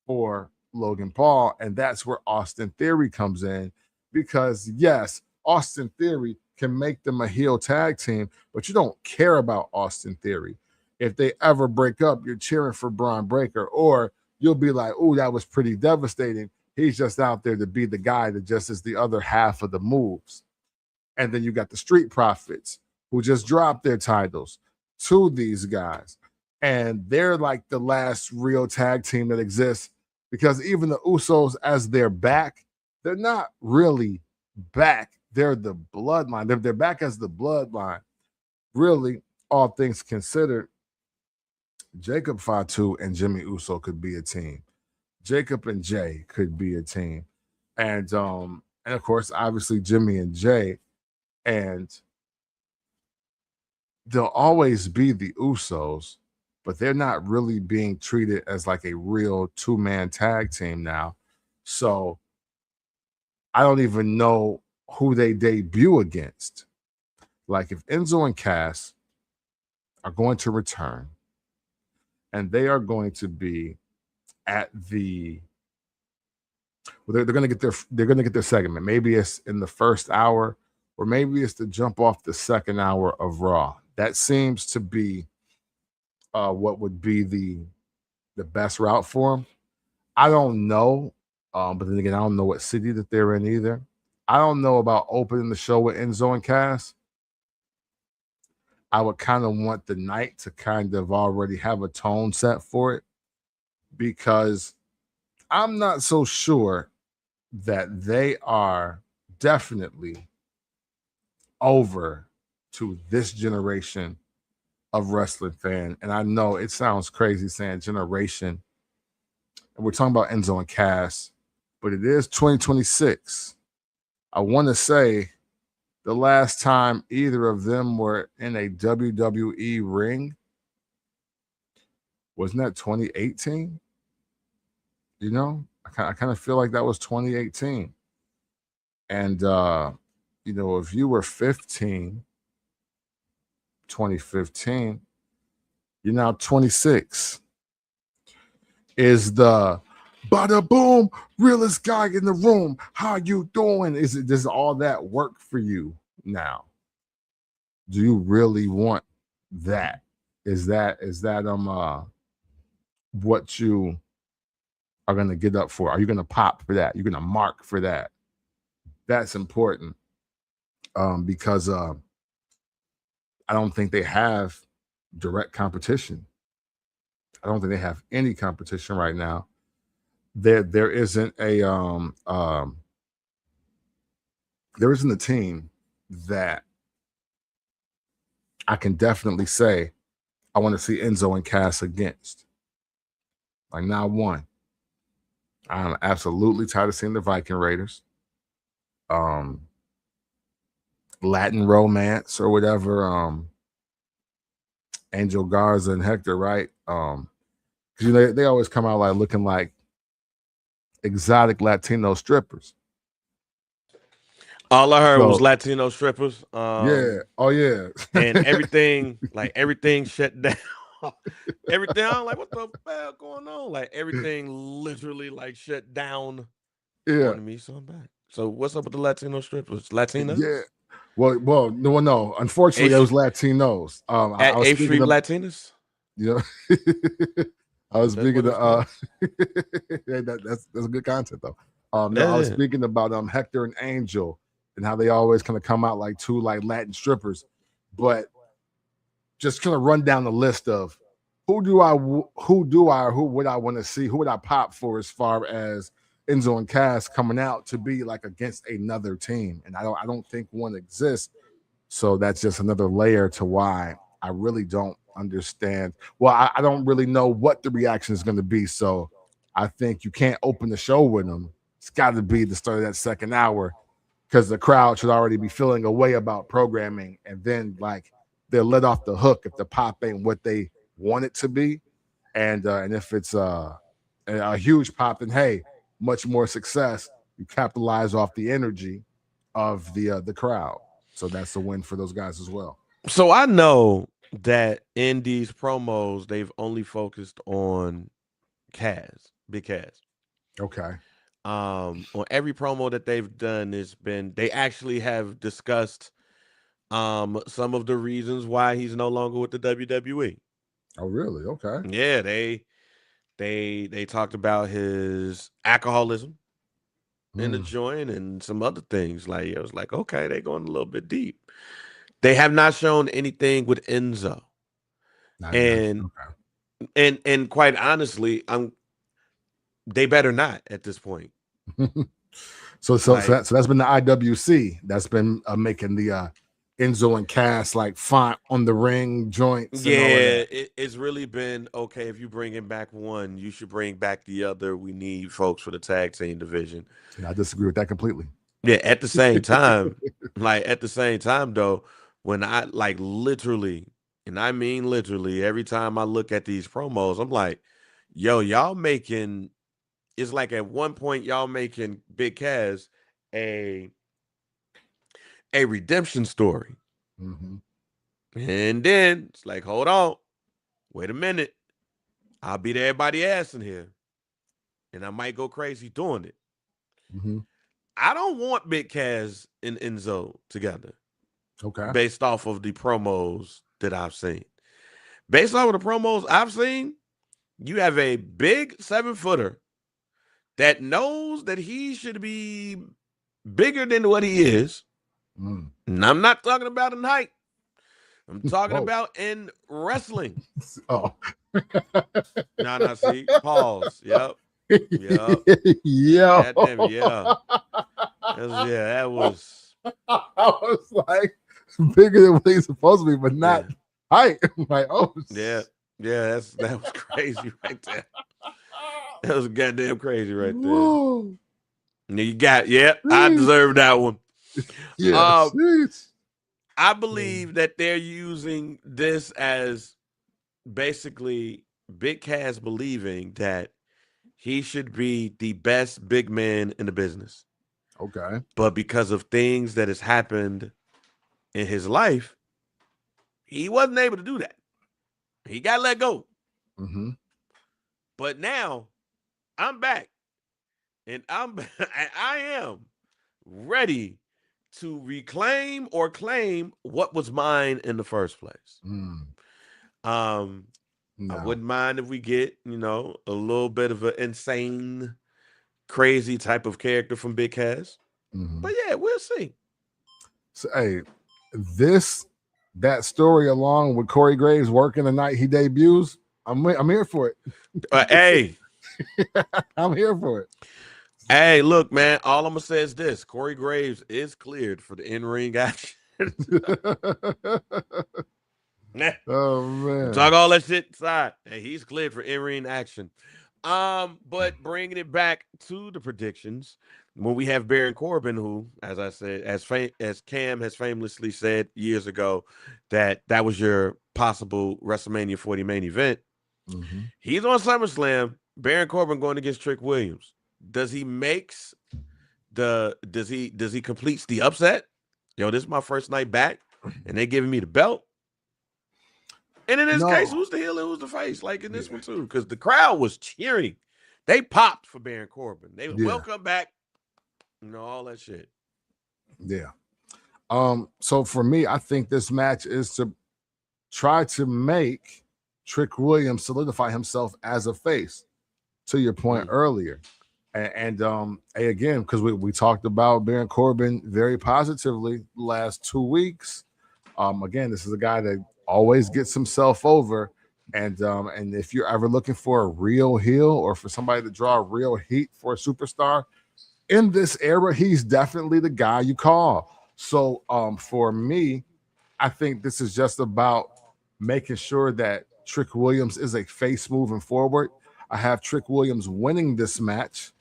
for Logan Paul, and that's where Austin Theory comes in because, yes, Austin Theory can make them a heel tag team, but you don't care about Austin Theory. If they ever break up, you're cheering for Braun Breaker, or you'll be like, oh, that was pretty devastating. He's just out there to be the guy that just is the other half of the moves. And then you got the Street Profits who just dropped their titles to these guys. And they're like the last real tag team that exists because even the Usos, as they're back, they're not really back. They're the bloodline. They're back as the bloodline. Really, all things considered, Jacob Fatu and Jimmy Uso could be a team. Jacob and Jay could be a team. And of course, obviously, Jimmy and Jay. And they'll always be the Usos, but they're not really being treated as like a real two-man tag team now. So I don't even know who they debut against. Like if Enzo and Cass are going to return and they are going to be at the they're going to get their segment. Maybe it's in the first hour or maybe it's to jump off the second hour of Raw. That seems to be what would be the best route for them. I don't know, but then again, I don't know what city that they're in either. I don't know about opening the show with Enzo and Cass. I would kind of want the night to kind of already have a tone set for it because I'm not so sure that they are definitely over to this generation of wrestling fan. And I know it sounds crazy saying generation. And we're talking about Enzo and Cass, but it is 2026. I want to say the last time either of them were in a WWE ring, wasn't that 2018? You know, I kind of feel like that was 2018. And, you know, if you were 15, 2015, you're now 26. Is the bada boom, realest guy in the room, how you doing? Does all that work for you now? Do you really want that? Is that what you are gonna get up for? Are you gonna pop for that? You're gonna mark for that? That's important. Because I don't think they have direct competition. I don't think they have any competition right now. There isn't a team that I can definitely say I want to see Enzo and Cass against. Like not one. I'm absolutely tired of seeing the Viking Raiders. Latin Romance or whatever. Angel Garza and Hector, right? Because you know they always come out like looking like exotic Latino strippers. All I heard was Latino strippers. Yeah. Oh yeah. And everything shut down. Everything. I'm like, what the hell going on? Like everything literally like shut down. Yeah. Me so bad. So what's up with the Latino strippers? Latinos? Yeah. Well, no. Unfortunately, it was Latinos. At 8th Street Latinos? Yeah. I was speaking of that's good content though. I was speaking about Hector and Angel and how they always kind of come out like two like Latin strippers, but just kind of run down the list of who would I want to see, who would I pop for as far as Enzo and Cass coming out to be like against another team, and I don't think one exists. So that's just another layer to why I really don't understand. Well, I don't really know what the reaction is going to be. So I think you can't open the show with them. It's got to be the start of that second hour because the crowd should already be feeling a way about programming, and then like they're let off the hook if the pop ain't what they want it to be, and if it's a huge pop, and hey, much more success. You capitalize off the energy of the crowd. So that's a win for those guys as well. So I know that in these promos, they've only focused on Big Cass. Okay. On every promo that they've done, they actually have discussed some of the reasons why he's no longer with the WWE. Oh, really? Okay. Yeah, they talked about his alcoholism in the joint and some other things. Like, it was like, okay, they're going a little bit deep. They have not shown anything with Enzo. And quite honestly, they better not at this point. So that's been the IWC that's been making the Enzo and Cass like font on the ring joints. Yeah, it's really been okay. If you bring him back one, you should bring back the other. We need folks for the tag team division. Yeah, I disagree with that completely. Yeah, at the same time, though, when I literally, and I mean literally, every time I look at these promos, I'm like, yo, y'all making. It's like at one point y'all making Big Cass a redemption story. Mm-hmm. And then it's like, hold on, wait a minute. I'll beat everybody's ass in here. And I might go crazy doing it. Mm-hmm. I don't want Big Cass and Enzo together. Okay. Based off of the promos that I've seen. Based off of the promos I've seen, you have a big 7-footer that knows that he should be bigger than what he is. And I'm not talking about in height. I'm talking about in wrestling. Oh. No, see, pause. Yep. Yeah. Yeah. That was. I was like bigger than what he's supposed to be, but not height. I'm like, oh. Yeah. That was crazy right there. That was goddamn crazy right there. Whoa. You got, I deserve that one. Yeah. I believe that they're using this as basically Big Cass believing that he should be the best big man in the business. Okay. But because of things that has happened in his life, he wasn't able to do that. He got let go. Mm-hmm. But now I'm back, and I am ready to reclaim or claim what was mine in the first place. I wouldn't mind if we get, a little bit of an insane, crazy type of character from Big Cass. Mm-hmm. But yeah, we'll see. So, hey, that story along with Corey Graves working the night he debuts, I'm here for it. Hey. I'm here for it. Hey, look, man, all I'm going to say is this. Corey Graves is cleared for the in-ring action. Oh, man. Talk all that shit aside. Hey, he's cleared for in-ring action. But bringing it back to the predictions, when we have Baron Corbin, who, as I said, as Cam has famously said years ago, that was your possible WrestleMania 40 main event. Mm-hmm. He's on SummerSlam. Baron Corbin going against Trick Williams. Does he completes the upset? Yo, this is my first night back, and they giving me the belt. And in this case, who's the heel and who's the face? Like in this one too, because the crowd was cheering. They popped for Baron Corbin. They welcome back, all that shit. Yeah. So for me, I think this match is to try to make Trick Williams solidify himself as a face. To your point earlier, and again, because we talked about Baron Corbin very positively the last 2 weeks. Again, this is a guy that always gets himself over, and if you're ever looking for a real heel or for somebody to draw real heat for a superstar in this era, he's definitely the guy you call. So for me, I think this is just about making sure that Trick Williams is a face moving forward. I have Trick Williams winning this match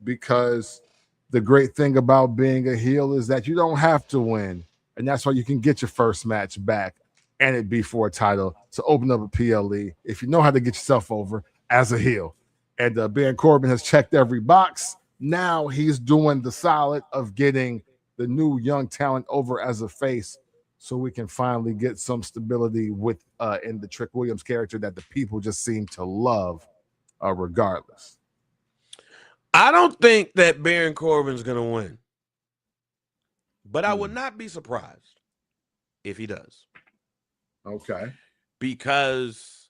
because the great thing about being a heel is that you don't have to win. And that's why you can get your first match back and it be for a title to open up a PLE if you know how to get yourself over as a heel. And Baron Corbin has checked every box. Now he's doing the solid of getting the new young talent over as a face, so we can finally get some stability with in the Trick Williams character that the people just seem to love, regardless. I don't think that Baron Corbin's going to win, but I would not be surprised if he does. Okay. Because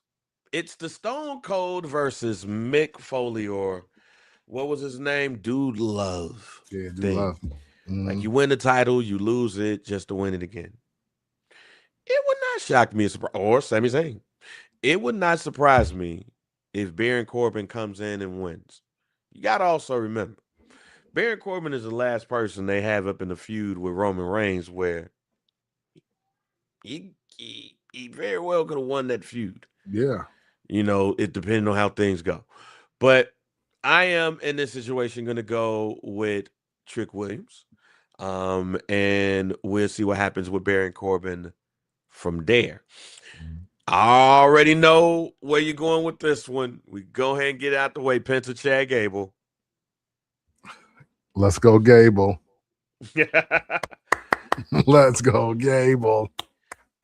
it's the Stone Cold versus Mick Foley, or what was his name? Dude Love. Yeah, Dude thing. Love. Like, you win the title, you lose it just to win it again. It would not shock me, or Sami Zayn. It would not surprise me if Baron Corbin comes in and wins. You got to also remember, Baron Corbin is the last person they have up in the feud with Roman Reigns, where he very well could have won that feud. Yeah. You know, it depending on how things go. But I am in this situation going to go with Trick Williams. And we'll see what happens with Baron Corbin from there. I already know where you're going with this one. We go ahead and get out the way. Penta, Chad Gable. Let's go, Gable. Let's go, Gable.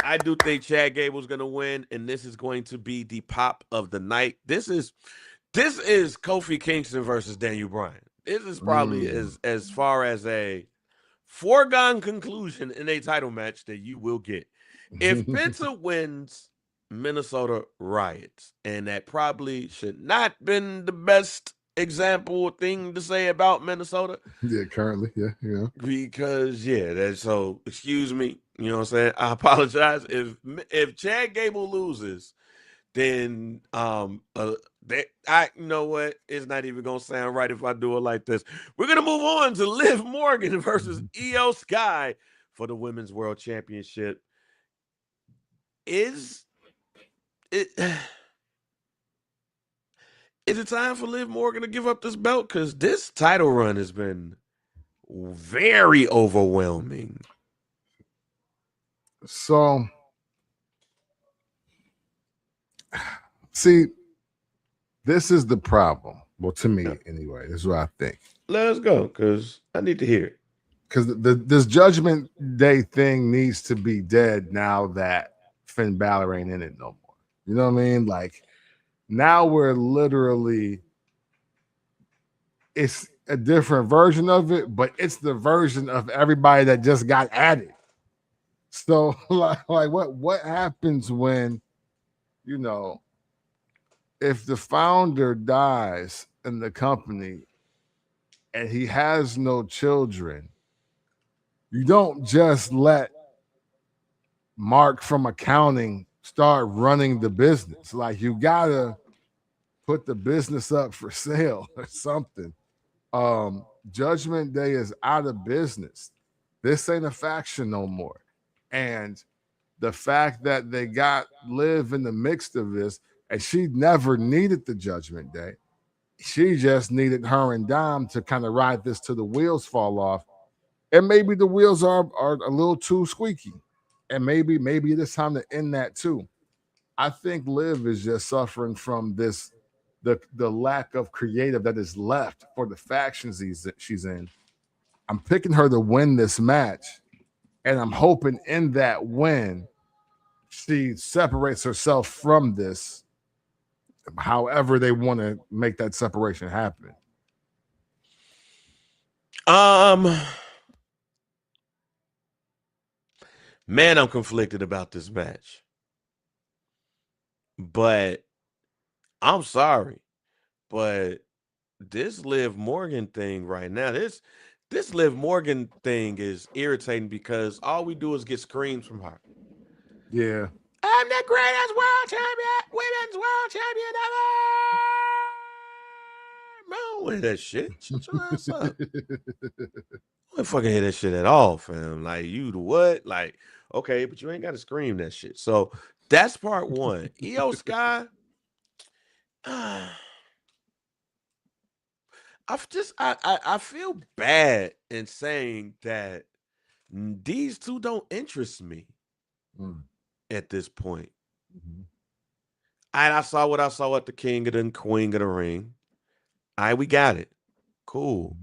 I do think Chad Gable's going to win, and this is going to be the pop of the night. This is Kofi Kingston versus Daniel Bryan. This is probably as far as a foregone conclusion in a title match that you will get. If Penta wins, Minnesota riots, and that probably should not been the best example thing to say about Minnesota. Yeah, currently, yeah. Because that's so. Excuse me, you know what I'm saying? I apologize if Chad Gable loses, then you know what? It's not even gonna sound right if I do it like this. We're gonna move on to Liv Morgan versus Iyo Sky for the Women's World Championship. Is it time for Liv Morgan to give up this belt? Because this title run has been very overwhelming. So, see, this is the problem. Well, to me, anyway, this is what I think. Let's go, because I need to hear it. Because this Judgment Day thing needs to be dead now that Finn Balor ain't in it no more. You know what I mean? Like, now we're literally, it's a different version of it, but it's the version of everybody that just got added. So, like what happens when, you know, if the founder dies in the company and he has no children, you don't just let Mark from accounting start running the business. Like, you gotta put the business up for sale or something. Judgment Day is out of business. This ain't a faction no more. And the fact that they got Liv in the mix of this, and she never needed the Judgment Day. She just needed her and Dom to kind of ride this till the wheels fall off. And maybe the wheels are a little too squeaky. And maybe it is time to end that too. I think Liv is just suffering from this, the lack of creative that is left for the factions she's in. I'm picking her to win this match, and I'm hoping in that win she separates herself from this, however they want to make that separation happen. Man, I'm conflicted about this match. But I'm sorry, but this Liv Morgan thing right now, this Liv Morgan thing is irritating because all we do is get screams from her. Yeah. I'm the greatest world champion, women's world champion ever. Man, I don't want to hear that shit. Shut your ass up. I don't fucking hear that shit at all, fam. Like, you the what? Like, okay, but you ain't got to scream that shit. So that's part one. Iyo Sky, I feel bad in saying that these two don't interest me at this point. And I saw what I saw at the King of the Queen of the Ring. All right, we got it. Cool.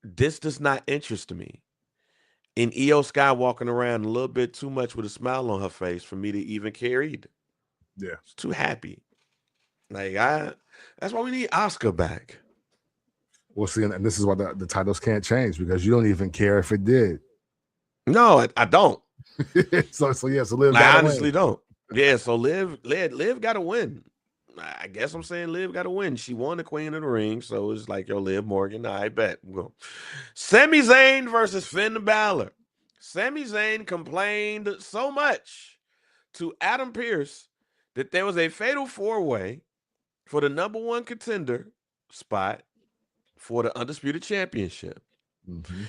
This does not interest me. And Iyo Sky walking around a little bit too much with a smile on her face for me to even care either. Yeah. It's too happy. That's why we need Oscar back. We'll see, and this is why the titles can't change, because you don't even care if it did. No, I don't. so Liv. I honestly don't. Yeah, so Liv got to win. I guess I'm saying Liv got to win. She won the Queen of the Ring, so it's like, yo, Liv Morgan, I bet. Well, Sami Zayn versus Finn Bálor. Sami Zayn complained so much to Adam Pearce that there was a fatal four-way for the number one contender spot for the Undisputed Championship. Mm-hmm.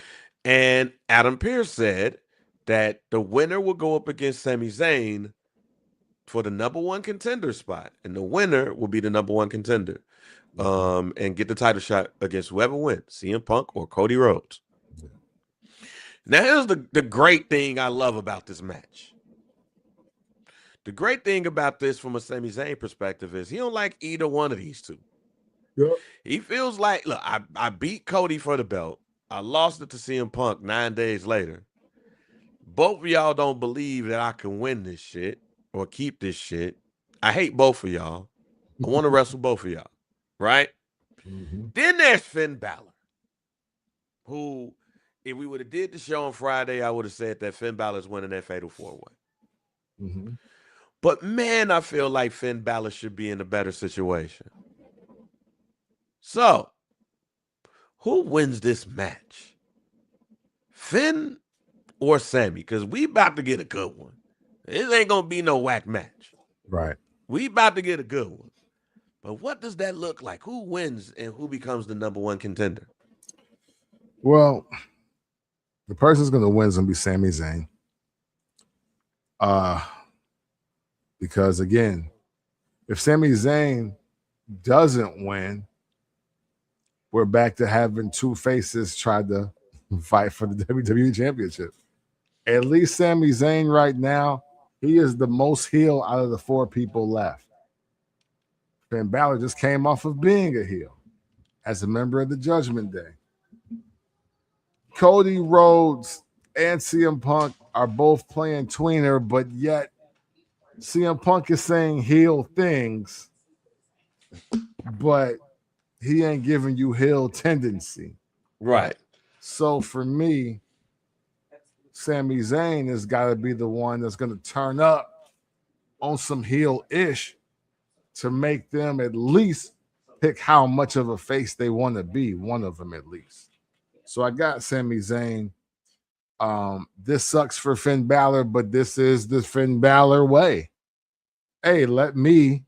And Adam Pearce said that the winner will go up against Sami Zayn for the number one contender spot, and the winner will be the number one contender, and get the title shot against whoever wins, CM Punk or Cody Rhodes. Yeah. Now, here's the great thing I love about this match. The great thing about this from a Sami Zayn perspective is he don't like either one of these two. Yep. He feels like, look, I beat Cody for the belt. I lost it to CM Punk 9 days later. Both of y'all don't believe that I can win this shit or keep this shit. I hate both of y'all. I want to wrestle both of y'all, right? Mm-hmm. Then there's Finn Bálor, who, if we would have did the show on Friday, I would have said that Finn Balor's winning that fatal four-way. Mm-hmm. But man, I feel like Finn Bálor should be in a better situation. So, who wins this match? Finn or Sami? Because we about to get a good one. This ain't going to be no whack match. Right. We about to get a good one. But what does that look like? Who wins and who becomes the number one contender? Well, the person's going to win is going to be Sami Zayn. Because, again, if Sami Zayn doesn't win, we're back to having two faces try to fight for the WWE Championship. At least Sami Zayn right now, he is the most heel out of the four people left. Finn Bálor just came off of being a heel as a member of the Judgment Day. Cody Rhodes and CM Punk are both playing tweener, but yet CM Punk is saying heel things, but he ain't giving you heel tendency. Right. So for me, Sami Zayn has got to be the one that's going to turn up on some heel-ish to make them at least pick how much of a face they want to be, one of them at least. So I got Sami Zayn. This sucks for Finn Bálor, but this is the Finn Bálor way. Hey, let me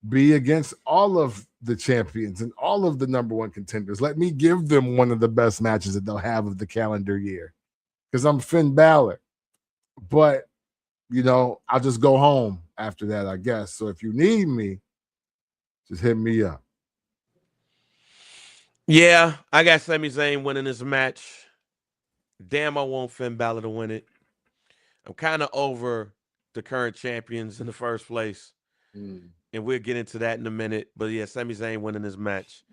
be against all of the champions and all of the number one contenders. Let me give them one of the best matches that they'll have of the calendar year, because I'm Finn Bálor. But, you know, I'll just go home after that, I guess. So if you need me, just hit me up. Yeah, I got Sami Zayn winning this match. Damn, I want Finn Bálor to win it. I'm kind of over the current champions in the first place. And we'll get into that in a minute. But yeah, Sami Zayn winning this match.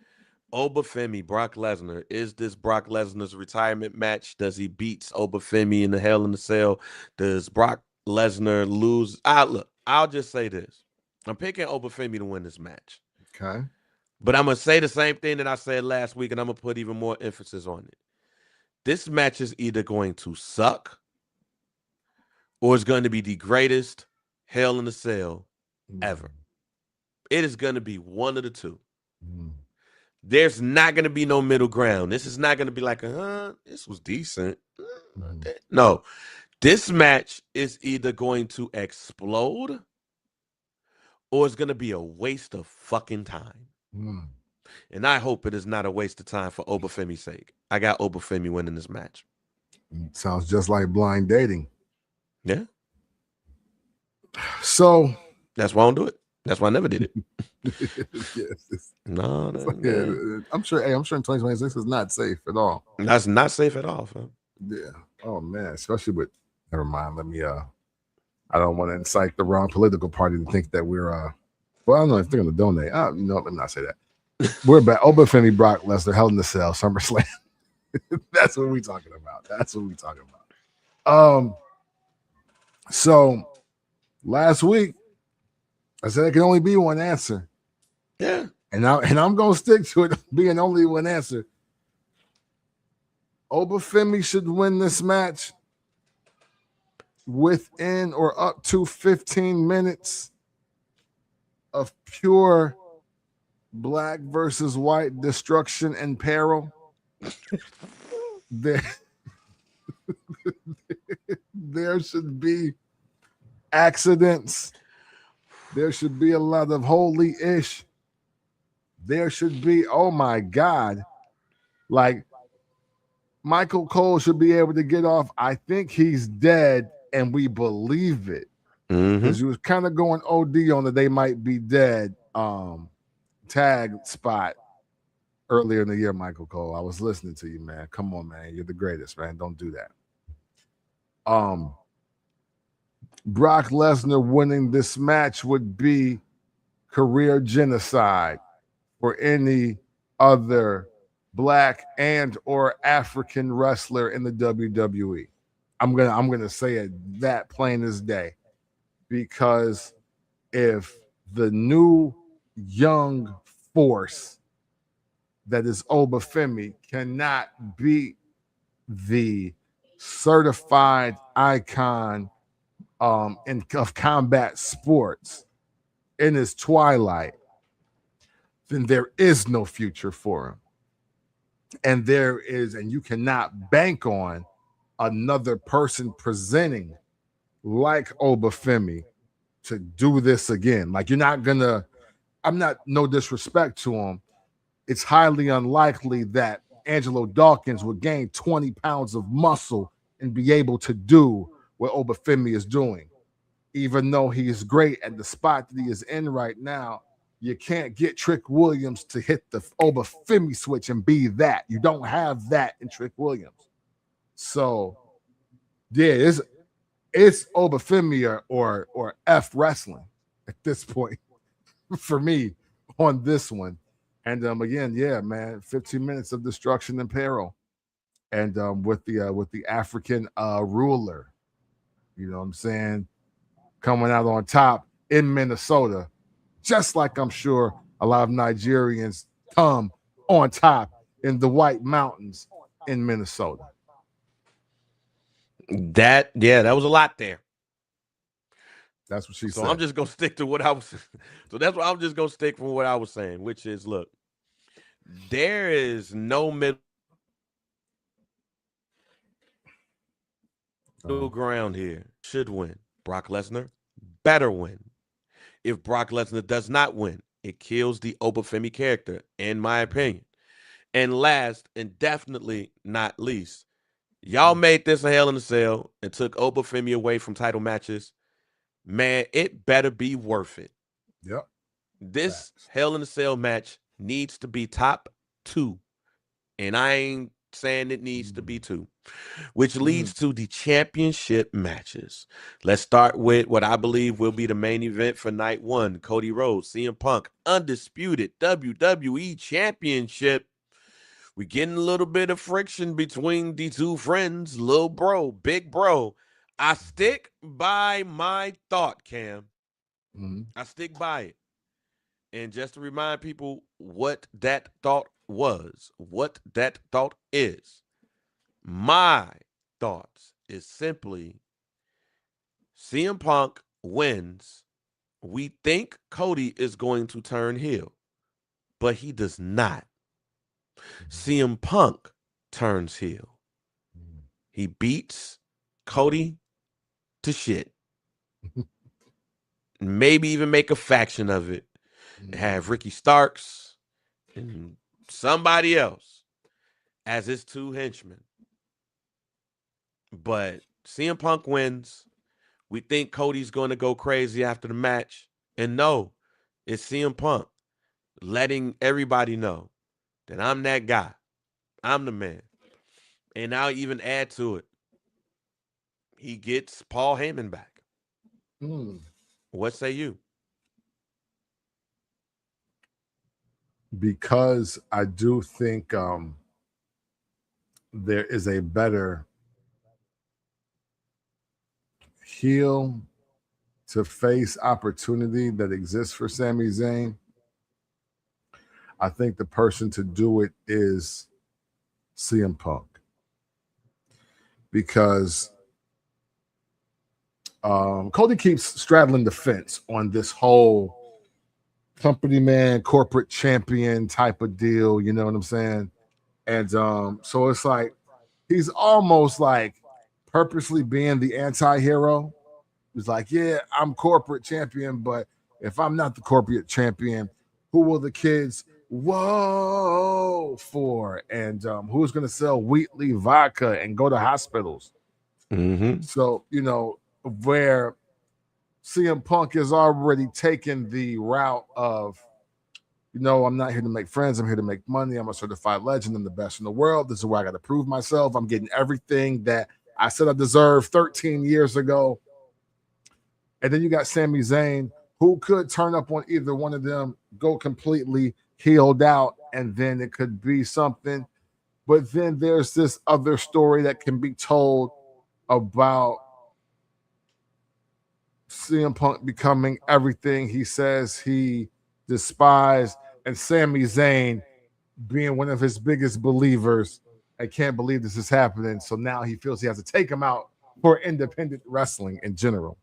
Oba Femi, Brock Lesnar. Is this Brock Lesnar's retirement match? Does he beat Oba Femi in the Hell in the Cell? Does Brock Lesnar lose? Look, I'll just say this. I'm picking Oba Femi to win this match. Okay. But I'm going to say the same thing that I said last week, and I'm going to put even more emphasis on it. This match is either going to suck or it's going to be the greatest Hell in the Cell ever. It is going to be one of the two. There's not going to be no middle ground. This is not going to be like, this was decent. No. This match is either going to explode or it's going to be a waste of fucking time. And I hope it is not a waste of time for Oba Femi's sake. I got Oba Femi winning this match. Sounds just like blind dating. Yeah. So that's why I don't do it. That's why I never did it. Yes. No. Yeah. I'm sure in 2026 is not safe at all. That's not safe at all, fam. Yeah. Oh man, especially with never mind. Let me I don't want to incite the wrong political party to think that we're Well, I don't know if they're going to donate. Let me not say that. We're back. Oba Femi, Brock Lesnar, Hell in the Cell, SummerSlam. That's what we're talking about. So last week, I said it can only be one answer. Yeah. And I'm going to stick to it being only one answer. Oba Femi should win this match within or up to 15 minutes of pure black versus white destruction and peril. There should be accidents. There should be a lot of holy-ish. There should be, oh my God, like Michael Cole should be able to get off. I think he's dead, and we believe it. Because you was kind of going OD on that they might be dead tag spot earlier in the year, Michael Cole. I was listening to you, man. Come on, man. You're the greatest, man. Don't do that. Brock Lesnar winning this match would be career genocide for any other black and or African wrestler in the WWE. I'm gonna say it that plain as day, because if the new young force that is Oba Femi cannot beat the certified icon of combat sports in his twilight, then there is no future for him. And you cannot bank on another person presenting like Oba Femi to do this again. Like, you're not gonna, no disrespect to him, it's highly unlikely that Angelo Dawkins would gain 20 pounds of muscle and be able to do what Oba Femi is doing. Even though he is great at the spot that he is in right now, you can't get Trick Williams to hit the Oba Femi switch and be that. You don't have that in Trick Williams. So, yeah, it's Oba Femi or F wrestling at this point for me on this one. And again, yeah, man, 15 minutes of destruction and peril, and with the African ruler, you know what I'm saying, coming out on top in Minnesota, just like I'm sure a lot of Nigerians come on top in the White Mountains in Minnesota. That was a lot there. That's what she said. So I'm just gonna stick to what I was. So that's what I'm just gonna stick from what I was saying, which is, look, there is no middle ground here. Should win. Brock Lesnar better win. If Brock Lesnar does not win, it kills the Oba Femi character, in my opinion. And last and definitely not least, y'all made this a Hell in a Cell and took Oba Femi away from title matches. Man, it better be worth it. Yep. This Hell in a Cell match needs to be top 2. And I ain't saying it needs to be 2, which leads to the championship matches. Let's start with what I believe will be the main event for night 1. Cody Rhodes, CM Punk, undisputed WWE Championship. We're getting a little bit of friction between the two friends, little bro, big bro. I stick by my thought, Cam. I stick by it. And just to remind people what that thought was, what that thought is, my thoughts is simply CM Punk wins. We think Cody is going to turn heel, but he does not. CM Punk turns heel. He beats Cody to shit. Maybe even make a faction of it. Have Ricky Starks and somebody else as his 2 henchmen. But CM Punk wins. We think Cody's going to go crazy after the match. And no, it's CM Punk letting everybody know that I'm that guy. I'm the man. And I'll even add to it. He gets Paul Heyman back. What say you? because I do think there is a better heel to face opportunity that exists for Sami Zayn. I think the person to do it is CM Punk, because Cody keeps straddling the fence on this whole company man, corporate champion type of deal. You know what I'm saying? And so it's like he's almost like purposely being the anti-hero. He's like, yeah, I'm corporate champion, but if I'm not the corporate champion, who will the kids whoa for? And who's going to sell Wheatley vodka and go to hospitals? Mm-hmm. So, you know, where CM Punk has already taken the route of, you know, I'm not here to make friends. I'm here to make money. I'm a certified legend. I'm the best in the world. This is where I got to prove myself. I'm getting everything that I said I deserved 13 years ago. And then you got Sami Zayn, who could turn up on either one of them, go completely healed out, and then it could be something. But then there's this other story that can be told about CM Punk becoming everything he says he despised, and Sami Zayn being one of his biggest believers. I can't believe this is happening. So now he feels he has to take him out for independent wrestling in general.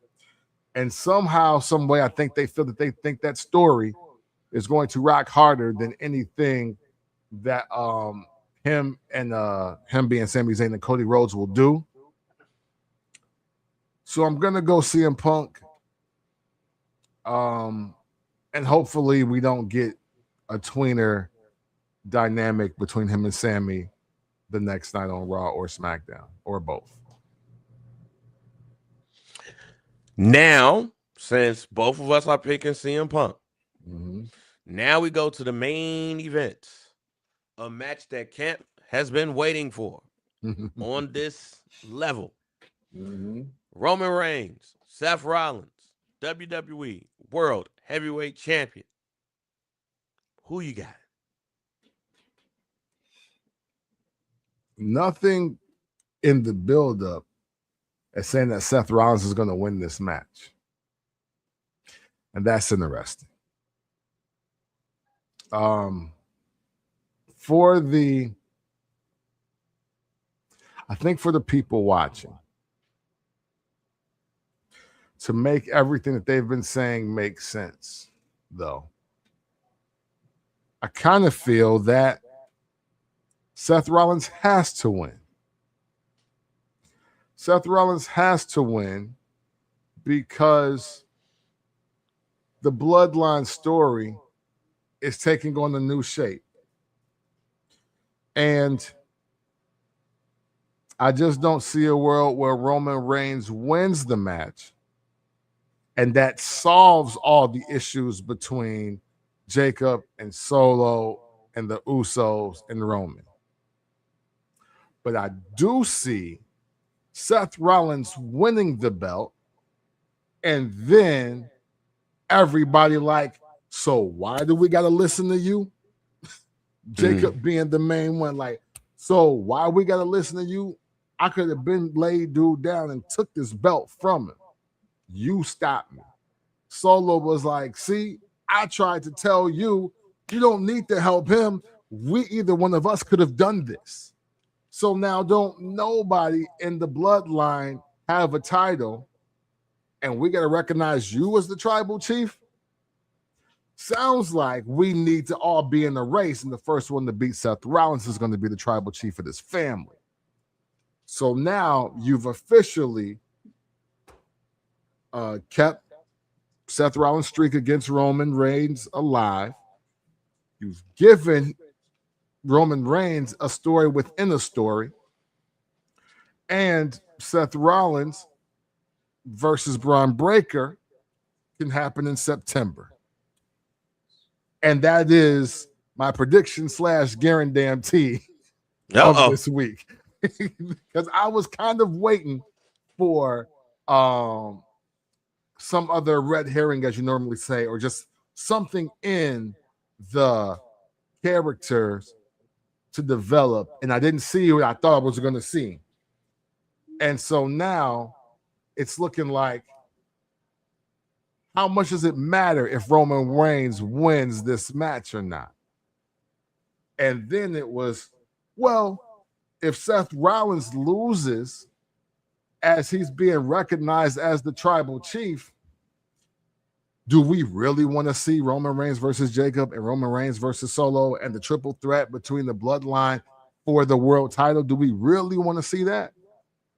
And somehow, some way, I think they feel that they think that story is going to rock harder than anything that him being Sami Zayn and Cody Rhodes will do. So I'm gonna go CM Punk. And hopefully we don't get a tweener dynamic between him and Sami the next night on Raw or SmackDown, or both. Now, since both of us are picking CM Punk, Mm-hmm. now we go to the main event, a match that Kemp has been waiting for on this level. Mm-hmm. Roman Reigns, Seth Rollins, WWE World Heavyweight Champion. Who you got? Nothing in the build-up is saying that Seth Rollins is going to win this match. And that's interesting. I think for the people watching, to make everything that they've been saying make sense, though, I kind of feel that Seth Rollins has to win. Seth Rollins has to win because the bloodline story is taking on a new shape. And I just don't see a world where Roman Reigns wins the match and that solves all the issues between Jacob and Solo and the Usos and Roman. But I do see Seth Rollins winning the belt, and then everybody like, so why do we got to listen to you? Jacob being the main one, like, so why we got to listen to you? I could have been laid dude down and took this belt from him. You stopped me. Solo was like, see, I tried to tell you, you don't need to help him. We either one of us could have done this. So now don't nobody in the bloodline have a title, and we got to recognize you as the tribal chief? Sounds like we need to all be in a race, and the first one to beat Seth Rollins is going to be the tribal chief of this family. So now you've officially kept Seth Rollins' streak against Roman Reigns alive. You've given Roman Reigns a story within a story. And Seth Rollins versus Braun Breaker can happen in September. And that is my prediction / guarantee of this week. Because I was kind of waiting for some other red herring, as you normally say, or just something in the characters to develop, and I didn't see what I thought I was going to see. And so now it's looking like, how much does it matter if Roman Reigns wins this match or not? And then it was, well, if Seth Rollins loses as he's being recognized as the tribal chief, do we really want to see Roman Reigns versus Jacob and Roman Reigns versus Solo and the triple threat between the bloodline for the world title? Do we really want to see that?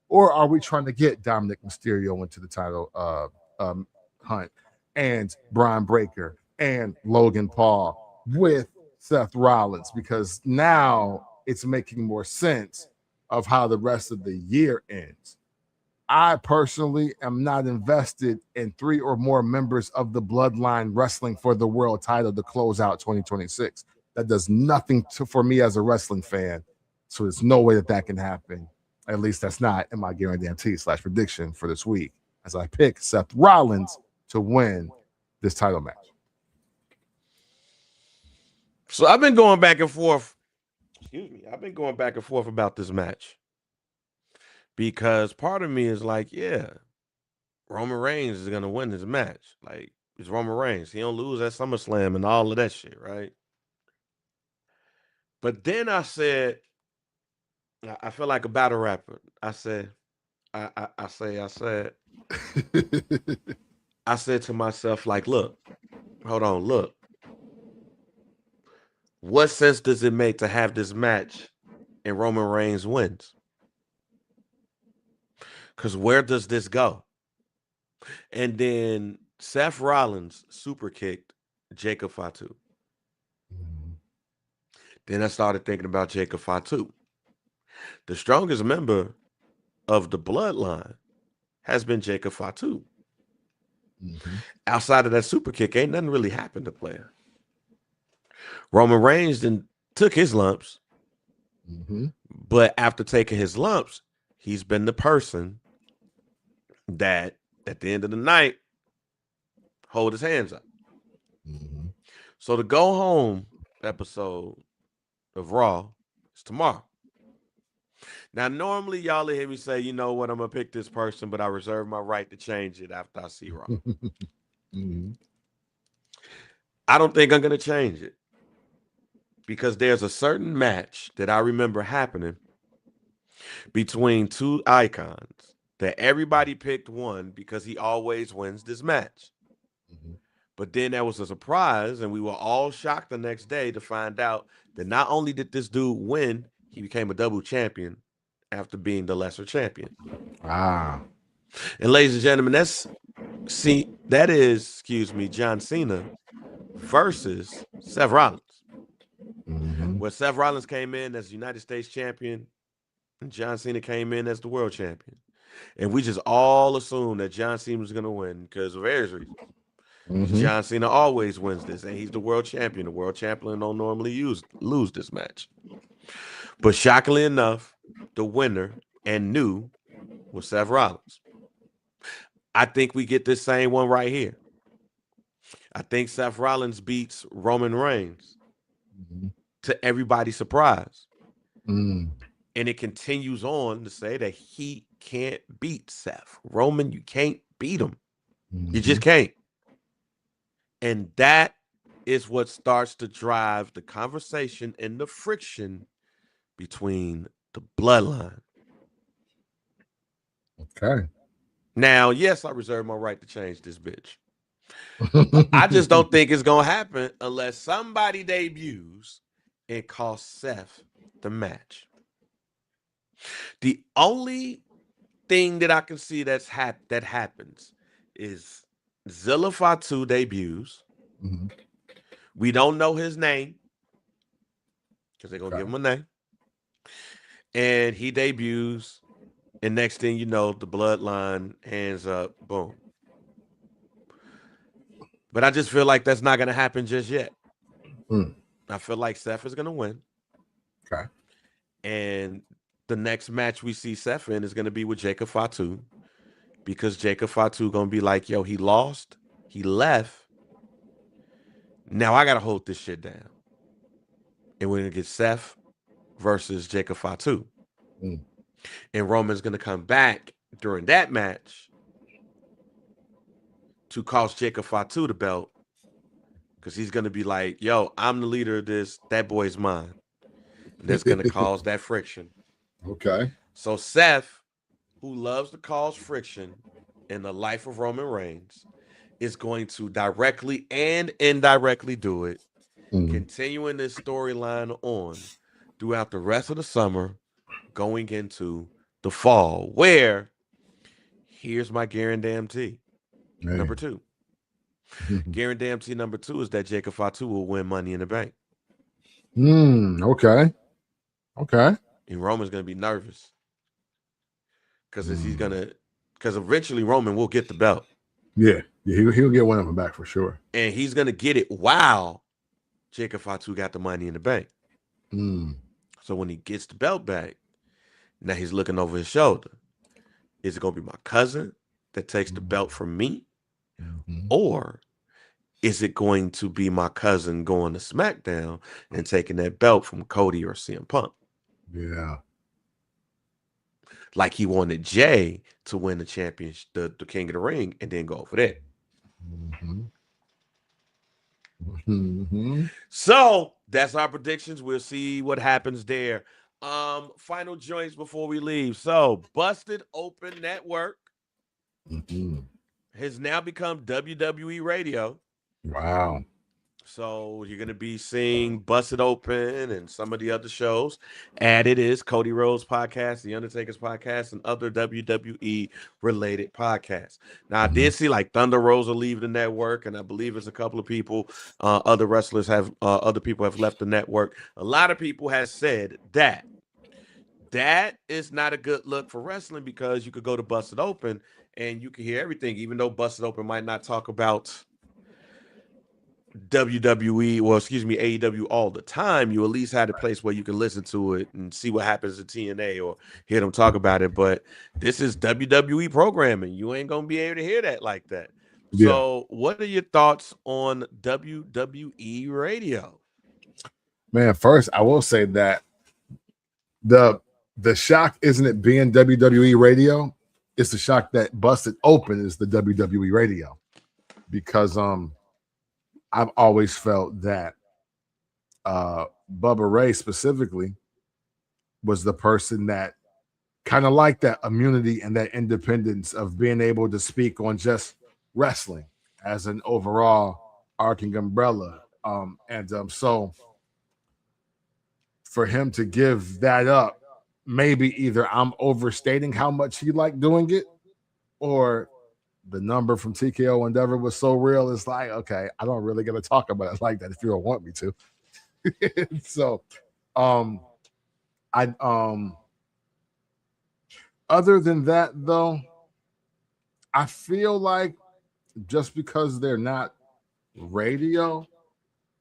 Or are we trying to get Dominik Mysterio into the title hunt and Braun Breaker and Logan Paul with Seth Rollins? Because now it's making more sense of how the rest of the year ends. I personally am not invested in 3 or more members of the bloodline wrestling for the world title to close out 2026. That does nothing for me as a wrestling fan. So there's no way that can happen. At least that's not in my guarantee/prediction for this week, as I pick Seth Rollins to win this title match. So I've been going back and forth. Excuse me. I've been going back and forth about this match. Because part of me is like, yeah, Roman Reigns is going to win this match. Like, it's Roman Reigns. He don't lose at SummerSlam and all of that shit, right? But then I said, I feel like a battle rapper. I said to myself, like, look, hold on, look. What sense does it make to have this match and Roman Reigns wins? Because where does this go? And then Seth Rollins super kicked Jacob Fatu. Then I started thinking about Jacob Fatu. The strongest member of the bloodline has been Jacob Fatu. Mm-hmm. Outside of that super kick, ain't nothing really happened to player. Roman Reigns then took his lumps. Mm-hmm. But after taking his lumps, he's been the person that at the end of the night hold his hands up. Mm-hmm. So the go home episode of Raw is tomorrow. Now, normally y'all hear me say, you know what, I'm gonna pick this person, but I reserve my right to change it after I see Raw. Mm-hmm. I don't think I'm gonna change it because there's a certain match that I remember happening between two icons that everybody picked one because he always wins this match. Mm-hmm. But then there was a surprise, and we were all shocked the next day to find out that not only did this dude win, he became a double champion after being the lesser champion. Ah. And ladies and gentlemen, that is John Cena versus Seth Rollins. Mm-hmm. Where Seth Rollins came in as United States champion, and John Cena came in as the world champion. And we just all assumed that John Cena was going to win because of various reasons. Mm-hmm. John Cena always wins this, and he's the world champion. The world champion don't normally lose this match. But shockingly enough, the winner and new was Seth Rollins. I think we get this same one right here. I think Seth Rollins beats Roman Reigns to everybody's surprise. Mm. And it continues on to say that he can't beat Seth. Roman, you can't beat him. Mm-hmm. You just can't. And that is what starts to drive the conversation and the friction between the bloodline. Okay. Now, yes, I reserve my right to change this bitch. I just don't think it's going to happen unless somebody debuts and costs Seth the match. The only thing that I can see that happens is Zilla Fatu debuts. Mm-hmm. We don't know his name because they're going to give him a name. And he debuts, and next thing you know, the bloodline, hands up, boom. But I just feel like that's not going to happen just yet. Mm. I feel like Seth is going to win. Okay. And the next match we see Seth in is going to be with Jacob Fatu, because Jacob Fatu going to be like, yo, he lost, he left. Now I got to hold this shit down. and we're gonna get Seth versus Jacob Fatu. And Roman's gonna come back during that match to cost Jacob Fatu the belt, because he's gonna be like, "Yo, I'm the leader of this. That boy's mine." And that's gonna cause that friction. Okay. So Seth, who loves to cause friction in the life of Roman Reigns, is going to directly and indirectly do it, continuing this storyline on throughout the rest of the summer, going into the fall, where here's my guarantee number 2. Guarantee number 2 is that Jacob Fatu will win Money in the Bank. Okay. And Roman's gonna be nervous because because eventually Roman will get the belt. Yeah, he'll get one of them back for sure. And he's gonna get it while Jacob Fatu got the Money in the Bank. So when he gets the belt back, now he's looking over his shoulder. Is it gonna be my cousin that takes the belt from me? Or is it going to be my cousin going to SmackDown and taking that belt from Cody or CM Punk? Yeah. Like he wanted Jay to win the championship, the King of the Ring, and then go for that. So that's our predictions. We'll see what happens there. Final joints before we leave. So Busted Open Network has now become WWE Radio. Wow. So you're going to be seeing Busted Open and some of the other shows. Added is Cody Rhodes podcast, The Undertaker's podcast, and other WWE related podcasts. Now I did see like Thunder Rosa leave the network, and I believe it's a couple of people, other wrestlers have, other people have left the network. A lot of people have said that is not a good look for wrestling, because you could go to Busted Open and you can hear everything, even though Busted Open might not talk about AEW all the time. You at least had a place where you can listen to it and see what happens in TNA or hear them talk about it. But this is WWE programming. You ain't gonna be able to hear that like that. Yeah. So what are your thoughts on WWE Radio? Man, first I will say that the shock isn't it being WWE Radio, it's the shock that Busted Open is the WWE Radio, because I've always felt that Bubba Ray specifically was the person that kind of liked that immunity and that independence of being able to speak on just wrestling as an overall arcing umbrella. So for him to give that up, maybe either I'm overstating how much he liked doing it, or the number from TKO Endeavor was so real. It's like, okay, I don't really get to talk about it like that if you don't want me to. So, other than that though, I feel like just because they're not radio,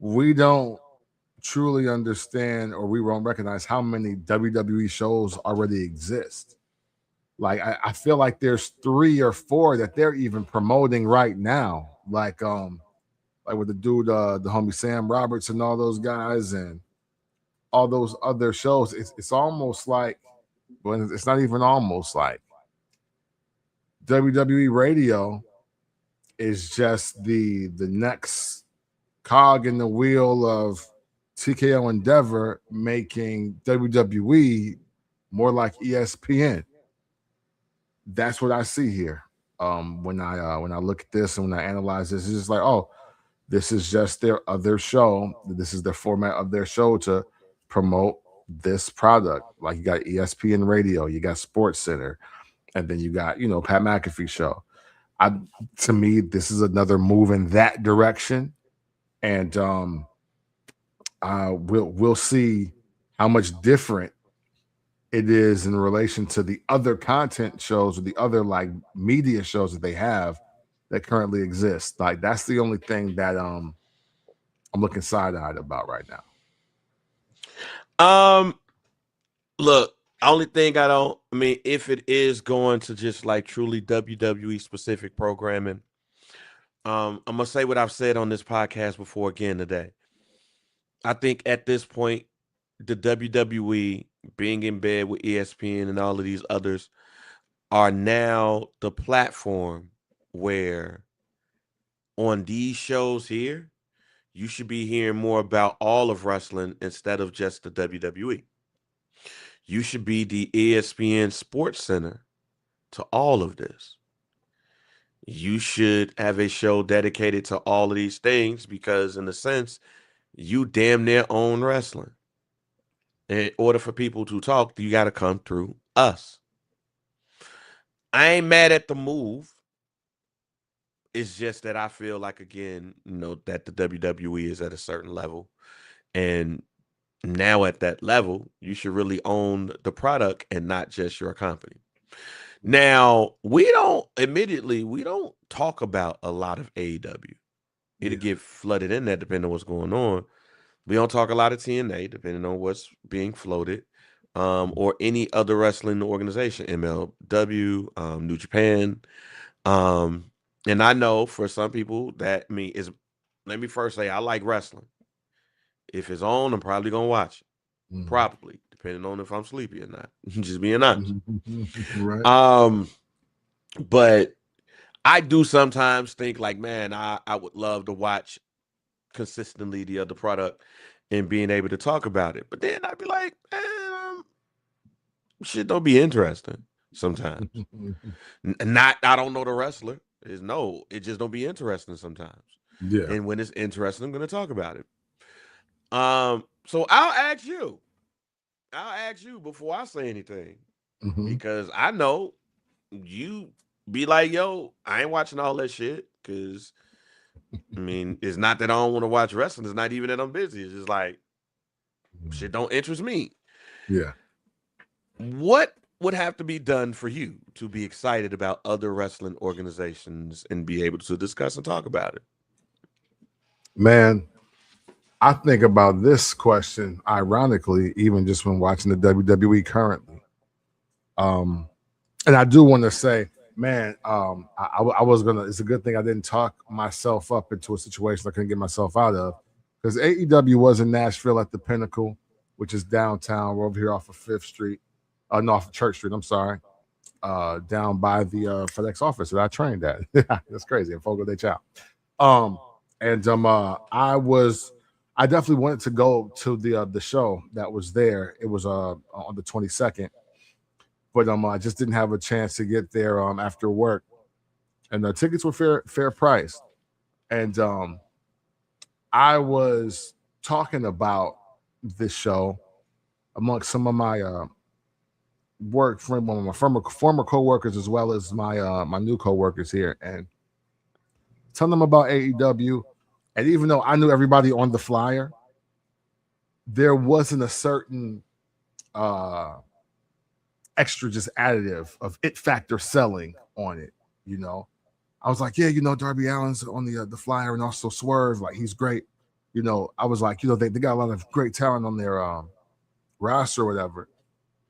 we don't truly understand, or we won't recognize how many WWE shows already exist. Like I feel like there's 3 or 4 that they're even promoting right now, like with the dude, the homie Sam Roberts and all those guys and all those other shows. It's almost like, well, it's not even almost like, WWE Radio is just the next cog in the wheel of TKO Endeavor making WWE more like ESPN. That's what I see here. When I look at this and when I analyze this, it's just like, oh, this is just their other show. This is the format of their show to promote this product. Like you got ESPN Radio, you got Sports Center, and then you got, Pat McAfee show. To me, this is another move in that direction, and we'll see how much different it is in relation to the other content shows or the other like media shows that they have that currently exist. Like that's the only thing that I'm looking side-eyed about right now. Look, only thing if it is going to just like truly WWE specific programming, I'm gonna say what I've said on this podcast before again today. I think at this point the WWE being in bed with ESPN and all of these others are now the platform where on these shows here, you should be hearing more about all of wrestling instead of just the WWE. You should be the ESPN Sports Center to all of this. You should have a show dedicated to all of these things because, in a sense, you damn near own wrestling. In order for people to talk, you got to come through us. I ain't mad at the move. It's just that I feel like, again, that the WWE is at a certain level. And now at that level, you should really own the product and not just your company. Now, we don't talk about a lot of AEW. It'll get flooded in there depending on what's going on. We don't talk a lot of TNA depending on what's being floated, or any other wrestling organization, MLW, New Japan. And I know for some people that let me first say I like wrestling. If it's on, I'm probably gonna watch it. Mm-hmm. Probably, depending on if I'm sleepy or not. Just being honest. Right. But I do sometimes think like, man, I would love to watch consistently the other product and being able to talk about it. But then I'd be like, shit don't be interesting sometimes. I don't know the wrestler. It just don't be interesting sometimes. Yeah. And when it's interesting, I'm going to talk about it. So I'll ask you before I say anything, because I know you be like, yo, I ain't watching all that shit. Because I mean, it's not that I don't want to watch wrestling. It's not even that I'm busy. It's just like shit don't interest me. Yeah. What would have to be done for you to be excited about other wrestling organizations and be able to discuss and talk about it? Man, I think about this question, ironically, even just when watching the WWE currently. And I do want to say, man, I was gonna. It's a good thing I didn't talk myself up into a situation I couldn't get myself out of, because AEW was in Nashville at the Pinnacle, which is downtown. We're over here off of 5th Street, no, off of Church Street. I'm sorry, down by the FedEx office that I trained at. That's crazy in Fogo de Chao. I definitely wanted to go to the show that was there. It was on the 22nd. But I just didn't have a chance to get there after work, and the tickets were fair price. And I was talking about this show amongst some of my my former coworkers, as well as my new coworkers here, and telling them about AEW. And even though I knew everybody on the flyer, there wasn't a certain extra just additive of it factor selling on it. I was like, yeah, Darby Allin's on the flyer, and also Swerve, like he's great. I was like, they got a lot of great talent on their roster or whatever.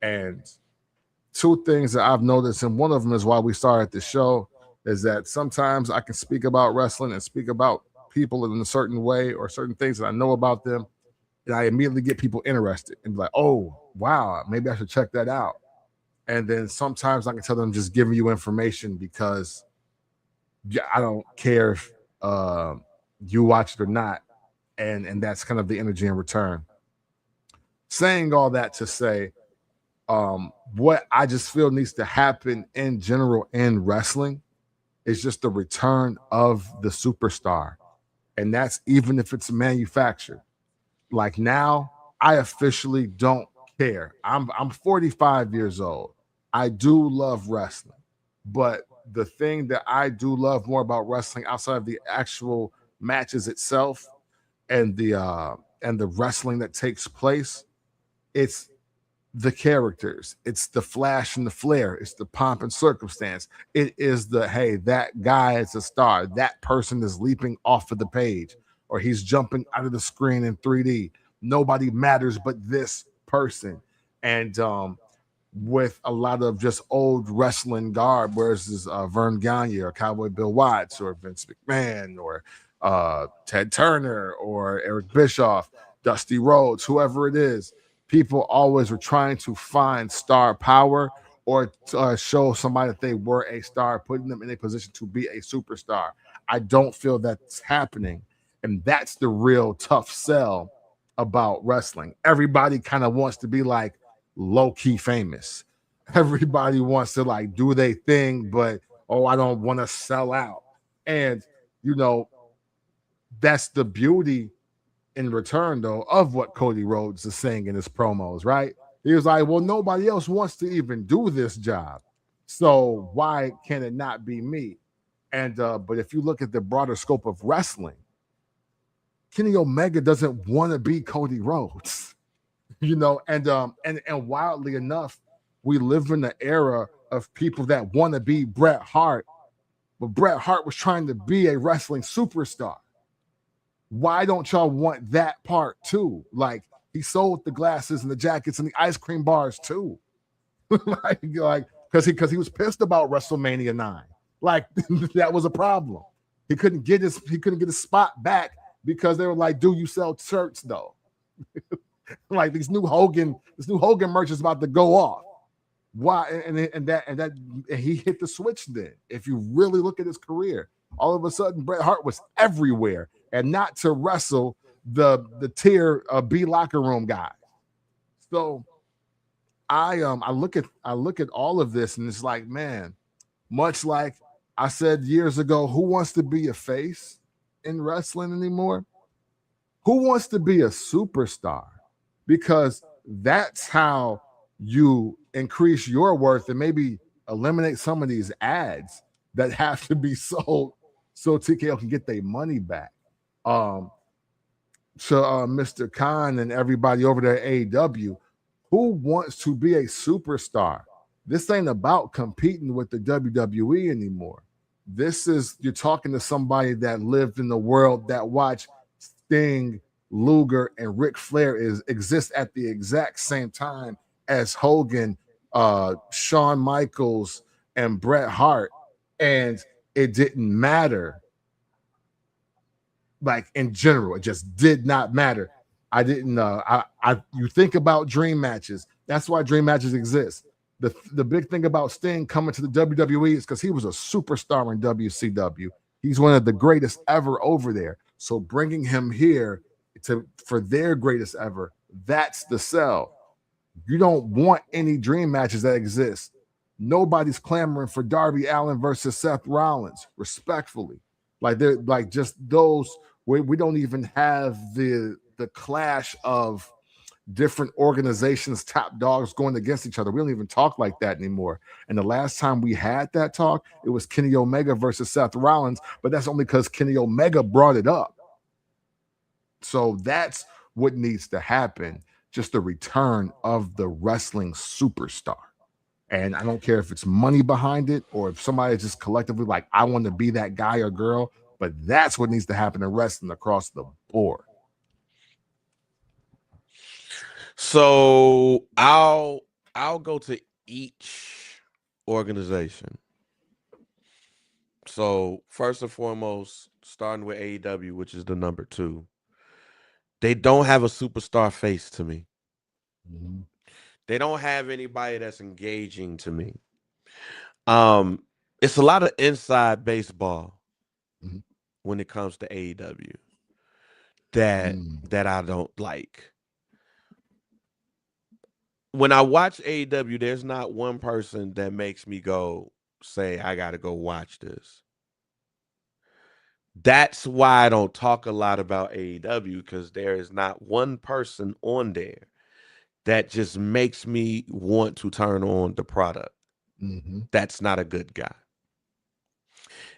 And two things that I've noticed, and one of them is why we started the show, is that sometimes I can speak about wrestling and speak about people in a certain way or certain things that I know about them, and I immediately get people interested and be like, oh, wow, maybe I should check that out. And then sometimes I can tell them just giving you information because I don't care if you watch it or not. And that's kind of the energy in return. Saying all that to say, what I just feel needs to happen in general in wrestling is just the return of the superstar. And that's even if it's manufactured. Like now, I officially don't care. I'm 45 years old. I do love wrestling, but the thing that I do love more about wrestling outside of the actual matches itself and the wrestling that takes place, it's the characters, it's the flash and the flare, it's the pomp and circumstance. It is the, hey, that guy is a star. That person is leaping off of the page, or he's jumping out of the screen in 3D. Nobody matters but this person. And with a lot of just old wrestling garb, whereas this Vern Gagne or Cowboy Bill Watts or Vince McMahon or Ted Turner or Eric Bischoff, Dusty Rhodes, whoever it is, people always were trying to find star power or to, show somebody that they were a star, putting them in a position to be a superstar. I don't feel that's happening. And that's the real tough sell about wrestling. Everybody kind of wants to be like low-key famous. Everybody wants to like do their thing, but I don't want to sell out. And that's the beauty in return though of what Cody Rhodes is saying in his promos, right? He was like, well, nobody else wants to even do this job, so why can it not be me? And but if you look at the broader scope of wrestling, Kenny Omega doesn't want to be Cody Rhodes, and wildly enough, we live in the era of people that want to be Bret Hart, but Bret Hart was trying to be a wrestling superstar. Why don't y'all want that part too? Like, he sold the glasses and the jackets and the ice cream bars too. like because he was pissed about WrestleMania 9. Like that was a problem. He couldn't get his spot back because they were like, "Do you sell shirts though?" Like this new Hogan merch is about to go off. Why? And he hit the switch then. If you really look at his career, all of a sudden Bret Hart was everywhere, and not to wrestle the tier B locker room guy. So I look at all of this, and it's like, man, much like I said years ago, who wants to be a face in wrestling anymore? Who wants to be a superstar? Because that's how you increase your worth and maybe eliminate some of these ads that have to be sold so TKO can get their money back. Mr. Khan and everybody over there at AEW, who wants to be a superstar? This ain't about competing with the WWE anymore. You're talking to somebody that lived in the world that watched Sting, Luger, and Ric Flair exist at the exact same time as Hogan, Shawn Michaels, and Bret Hart, and it didn't matter. Like in general, it just did not matter. I didn't. You think about dream matches. That's why dream matches exist. The big thing about Sting coming to the WWE is because he was a superstar in WCW. He's one of the greatest ever over there. So bringing him here for their greatest ever, that's the sell. You don't want any dream matches that exist. Nobody's clamoring for Darby Allin versus Seth Rollins, respectfully. Like they're like just those. We don't even have the clash of different organizations, top dogs going against each other. We don't even talk like that anymore. And the last time we had that talk, it was Kenny Omega versus Seth Rollins, but that's only because Kenny Omega brought it up. So that's what needs to happen, just the return of the wrestling superstar. And I don't care if it's money behind it or if somebody just collectively like, I want to be that guy or girl, but that's what needs to happen in wrestling across the board. So I'll go to each organization. So first and foremost, starting with AEW, which is the number 2, they don't have a superstar face to me. Mm-hmm. They don't have anybody that's engaging to me. It's a lot of inside baseball when it comes to AEW that I don't like. When I watch AEW, there's not one person that makes me say, I got to go watch this. That's why I don't talk a lot about AEW, because there is not one person on there that just makes me want to turn on the product. That's not a good guy.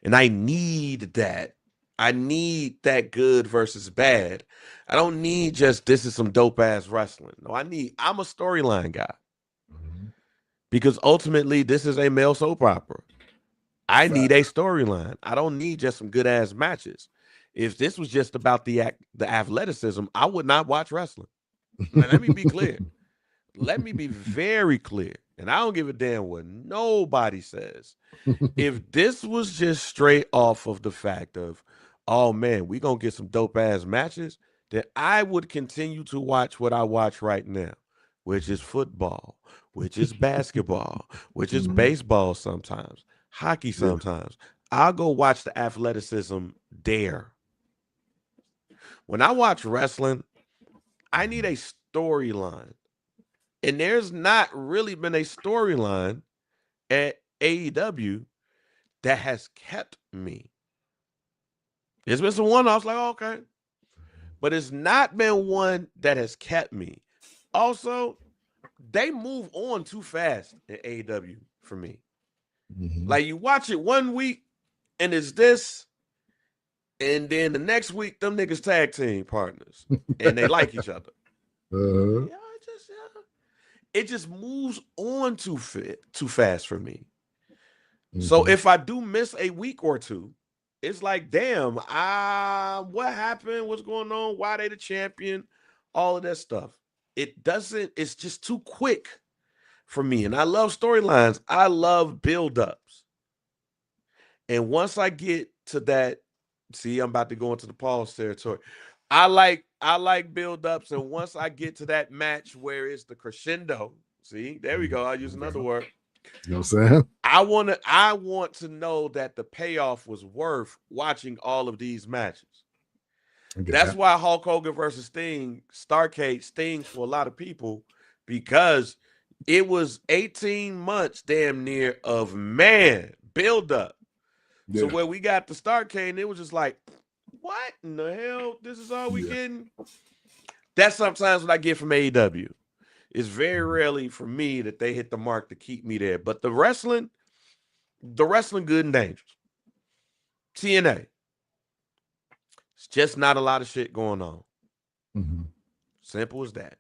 And I need that. I need that good versus bad. I don't need just this is some dope ass wrestling. No, I'm a storyline guy. Because ultimately this is a male soap opera. I need a storyline. I don't need just some good ass matches. If this was just about the athleticism, I would not watch wrestling. Now, let me be clear. Let me be very clear. And I don't give a damn what nobody says. If this was just straight off of the fact of, oh man, we gonna get some dope ass matches, then I would continue to watch what I watch right now. which is football, which is basketball, which is baseball sometimes, hockey sometimes. I'll go watch the athleticism there. When I watch wrestling, I need a storyline. And there's not really been a storyline at AEW that has kept me. There's been some one-offs like, okay. But it's not been one that has kept me. Also, they move on too fast in AEW for me. Like you watch it one week and it's this, and then the next week them niggas tag team partners and they like each other. It just moves on too fast for me. So if I do miss a week or two, it's like, damn, what happened? What's going on? Why they the champion? All of that stuff. It's just too quick for me. And I love storylines. I love build-ups. And once I get to that, see, I'm about to go into the pause territory. I like build-ups. And once I get to that match where it's the crescendo, see, there we go. I'll use another word. You know what I'm saying? I want to know that the payoff was worth watching all of these matches. That's why Hulk Hogan versus Sting, Starrcade stings for a lot of people, because it was 18 months damn near of build up. So where we got the Starrcade, and it was just like, what in the hell? This is all we getting? That's sometimes what I get from AEW. It's very rarely for me that they hit the mark to keep me there. But the wrestling good and dangerous. TNA. It's just not a lot of shit going on. Simple as that.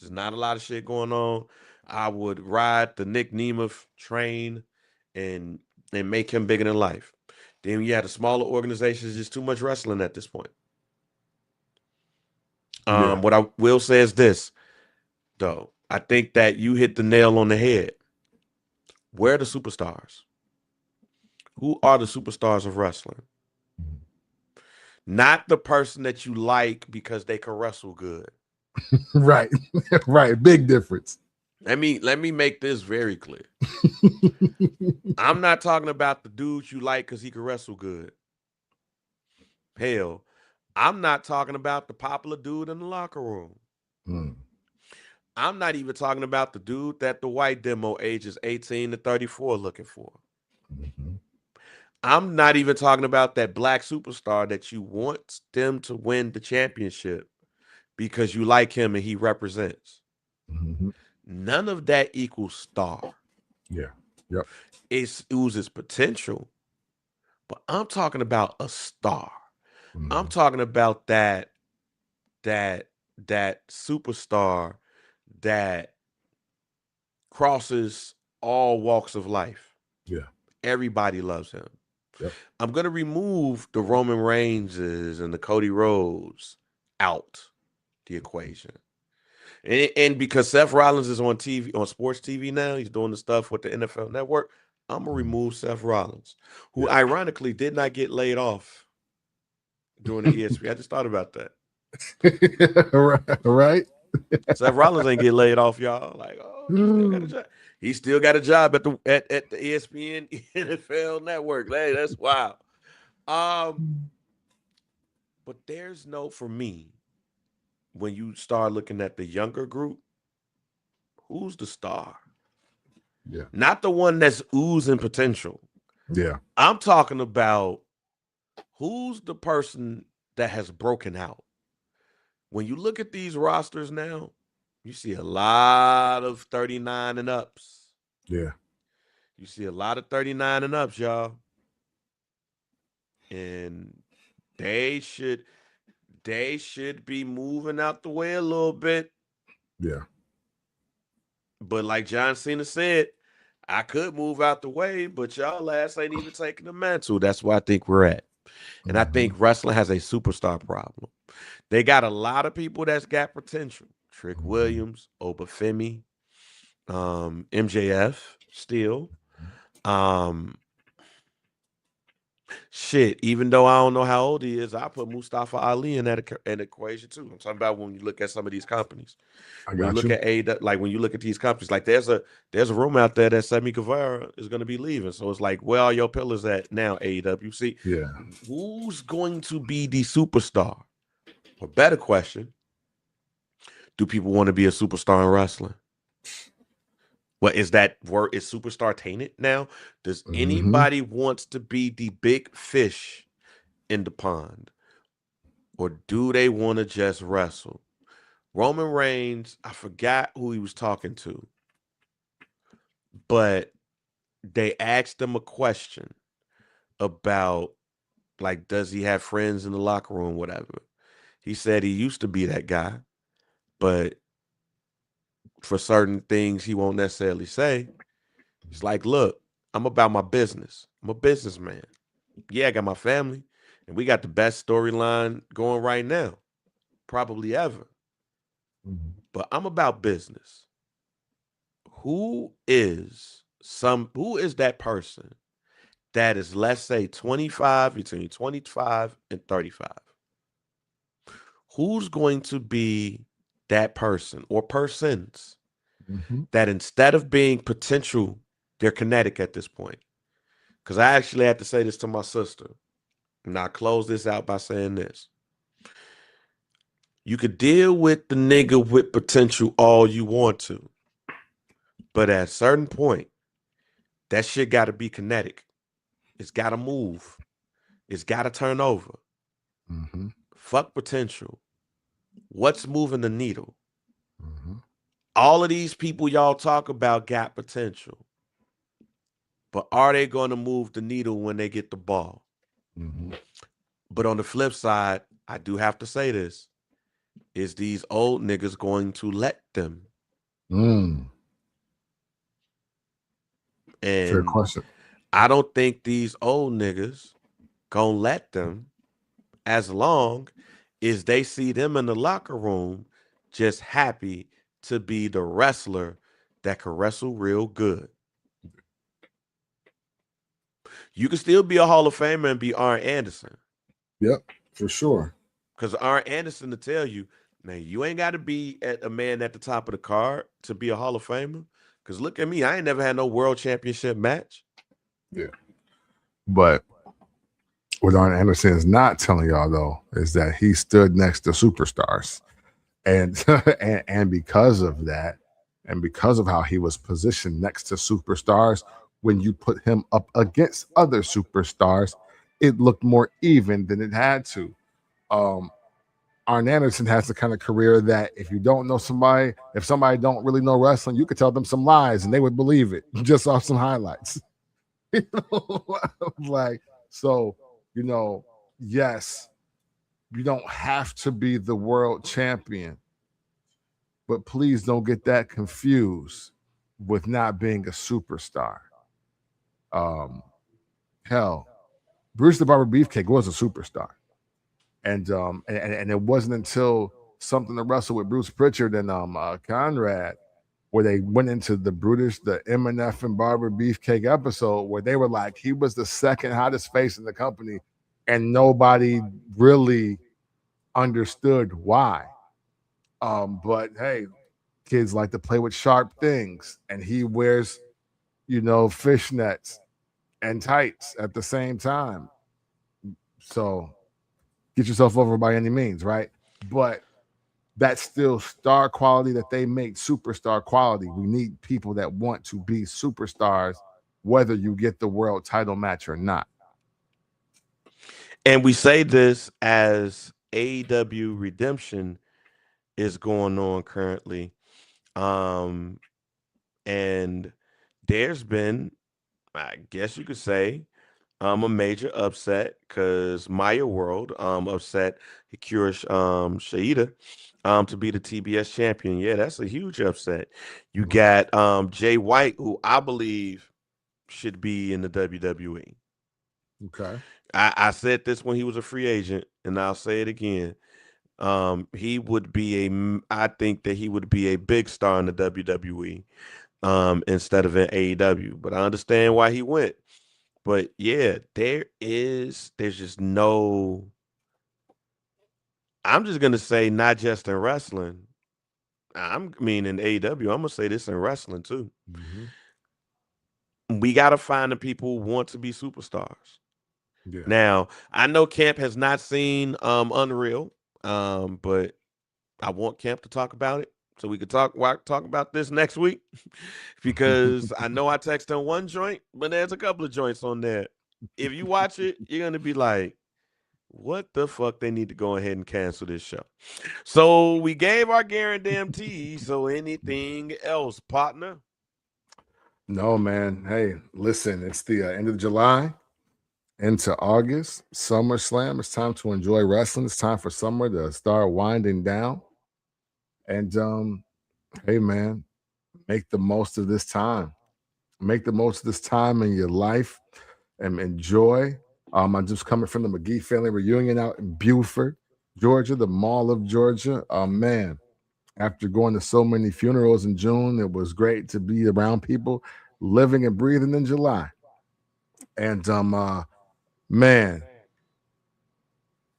There's not a lot of shit going on. I would ride the Nick Nemeth train and make him bigger than life. Then you had the smaller organizations, just too much wrestling at this point. What I will say is this, though. I think that you hit the nail on the head. Where are the superstars? Who are the superstars of wrestling? Not the person that you like because they can wrestle good. Right. Right. Big difference. Let me make this very clear. I'm not talking about the dude you like because he can wrestle good. Hell, I'm not talking about the popular dude in the locker room. I'm not even talking about the dude that the white demo ages 18 to 34 looking for. I'm not even talking about that black superstar that you want them to win the championship because you like him and he represents. None of that equals star. It oozes potential, but I'm talking about a star. I'm talking about that superstar that crosses all walks of life. Everybody loves him. I'm going to remove the Roman Reigns and the Cody Rhodes out the equation. And because Seth Rollins is on TV, on sports TV now, he's doing the stuff with the NFL Network, I'm going to remove Seth Rollins, who ironically did not get laid off during the ESPN. I just thought about that. Right. Seth Rollins ain't get laid off, y'all. Like, oh, he still got a job. He still got a job at the ESPN NFL Network. Hey, that's wild. But there's no, for me, when you start looking at the younger group, who's the star? Not the one that's oozing potential. I'm talking about who's the person that has broken out. When you look at these rosters now, you see a lot of 39 and ups. You see a lot of 39 and ups, y'all. And they should be moving out the way a little bit. But like John Cena said, I could move out the way, but y'all ass ain't even taking the mantle. That's where I think we're at. And I think wrestling has a superstar problem. They got a lot of people that's got potential. Trick Williams, Oba Femi, MJF still. Shit, even though I don't know how old he is, I put Mustafa Ali in that equation too. I'm talking about when you look at some of these companies. I When you got look you. at AEW, like when you look at these companies, like there's a rumor out there that Sammy Guevara is going to be leaving. So it's like, where are your pillars at now, AEW? See, Yeah. who's going to be the superstar? Or better question, do people want to be a superstar in wrestling? What is that word? Is superstar tainted now? Does anybody wants to be the big fish in the pond? Or do they want to just wrestle? Roman Reigns, I forgot who he was talking to, but they asked him a question about, like, does he have friends in the locker room, whatever. He said he used to be that guy, but for certain things he won't necessarily say. He's like, look, I'm about my business. I'm a businessman. Yeah, I got my family, and we got the best storyline going right now, probably ever. But I'm about business. Who is that person that is, let's say, 25, between 25 and 35? Who's going to be that person or persons that, instead of being potential, they're kinetic at this point? Because I actually had to say this to my sister, and I'll close this out by saying this. You could deal with the nigga with potential all you want to, but at a certain point, that shit got to be kinetic. It's got to move. It's got to turn over. Fuck potential. What's moving the needle? All of these people y'all talk about got potential, but are they going to move the needle when they get the ball? But on the flip side, I do have to say this. Is these old niggas going to let them? Fair And question. I don't think these old niggas gonna let them, as long as they see them in the locker room just happy to be the wrestler that can wrestle real good. You can still be a Hall of Famer and be Arn Anderson. Yep, for sure. Because Arn Anderson to tell you, man, you ain't got to be a man at the top of the card to be a Hall of Famer. Because look at me, I ain't never had no world championship match. Yeah. But what Arn Anderson is not telling y'all, though, is that he stood next to superstars. And, and because of that, and because of how he was positioned next to superstars, when you put him up against other superstars, it looked more even than it had to. Arn Anderson has the kind of career that if you don't know somebody, if somebody don't really know wrestling, you could tell them some lies and they would believe it just off some highlights. Like, so, yes, you don't have to be the world champion, but please don't get that confused with not being a superstar. Hell, Bruce the Barber Beefcake was a superstar. And it wasn't until something to wrestle with Bruce Pritchard and Conrad, where they went into the MNF and Barber Beefcake episode, where they were like, he was the second hottest face in the company, and nobody really understood why. But hey, kids like to play with sharp things, and he wears, fishnets and tights at the same time. So get yourself over by any means, right? But that's still star quality that they make superstar quality. We need people that want to be superstars, whether you get the world title match or not. And we say this as AEW Redemption is going on currently. And there's been, I guess you could say, a major upset because Maya World upset Hikaru Shida to be the TBS champion. Yeah, that's a huge upset. You got Jay White, who I believe should be in the WWE. Okay. I said this when he was a free agent, and I'll say it again. He would be I think that he would be a big star in the WWE instead of in AEW. But I understand why he went. But yeah, there's just no. I'm just gonna say not just in wrestling. In AEW. I'm gonna say this in wrestling too. We gotta find the people who want to be superstars. Yeah. Now, I know Camp has not seen Unreal, but I want Camp to talk about it so we could talk about this next week because I know I texted him one joint, but there's a couple of joints on there. If you watch it, you're gonna be like, what the fuck? They need to go ahead and cancel this show. So we gave our guarantee. So anything else, partner? No, man. Hey, listen, it's the end of July into August, SummerSlam. It's time to enjoy wrestling. It's time for summer to start winding down. And hey, man, make the most of this time. Make the most of this time in your life and enjoy. I'm just coming from the McGee family reunion out in Beaufort, Georgia, the Mall of Georgia. Man, after going to so many funerals in June, it was great to be around people living and breathing in July. And man,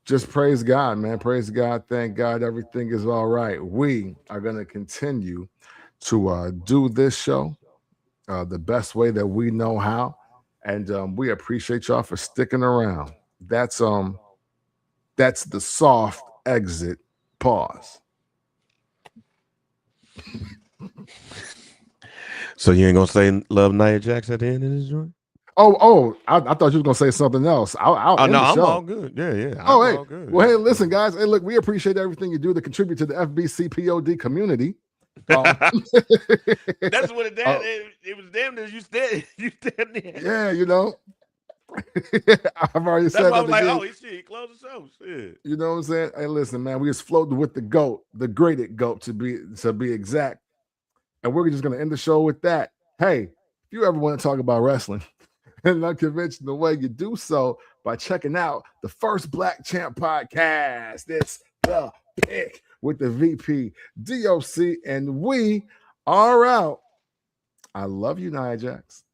just praise God, man. Praise God. Thank God everything is all right. We are going to continue to do this show the best way that we know how. And we appreciate y'all for sticking around. That's the soft exit pause. So you ain't gonna say love Nia Jax at the end of this joint? I thought you were gonna say something else. I'll end the show. I'm all good. Yeah. All good. Well, hey, listen, guys. Hey, look, we appreciate everything you do to contribute to the FBCPOD community. That's what it was damn near you said there. Yeah, you know. I've already That's said why I that was like, again. oh, he closed the show. Shit. You know what I'm saying? Hey, listen, man, we just floating with the GOAT, the greatest GOAT to be exact. And we're just gonna end the show with that. Hey, if you ever want to talk about wrestling in an unconventional way, you do so by checking out the First Black Champ podcast. It's the pick with the VP DOC, and we are out. I love you, Nia Jax.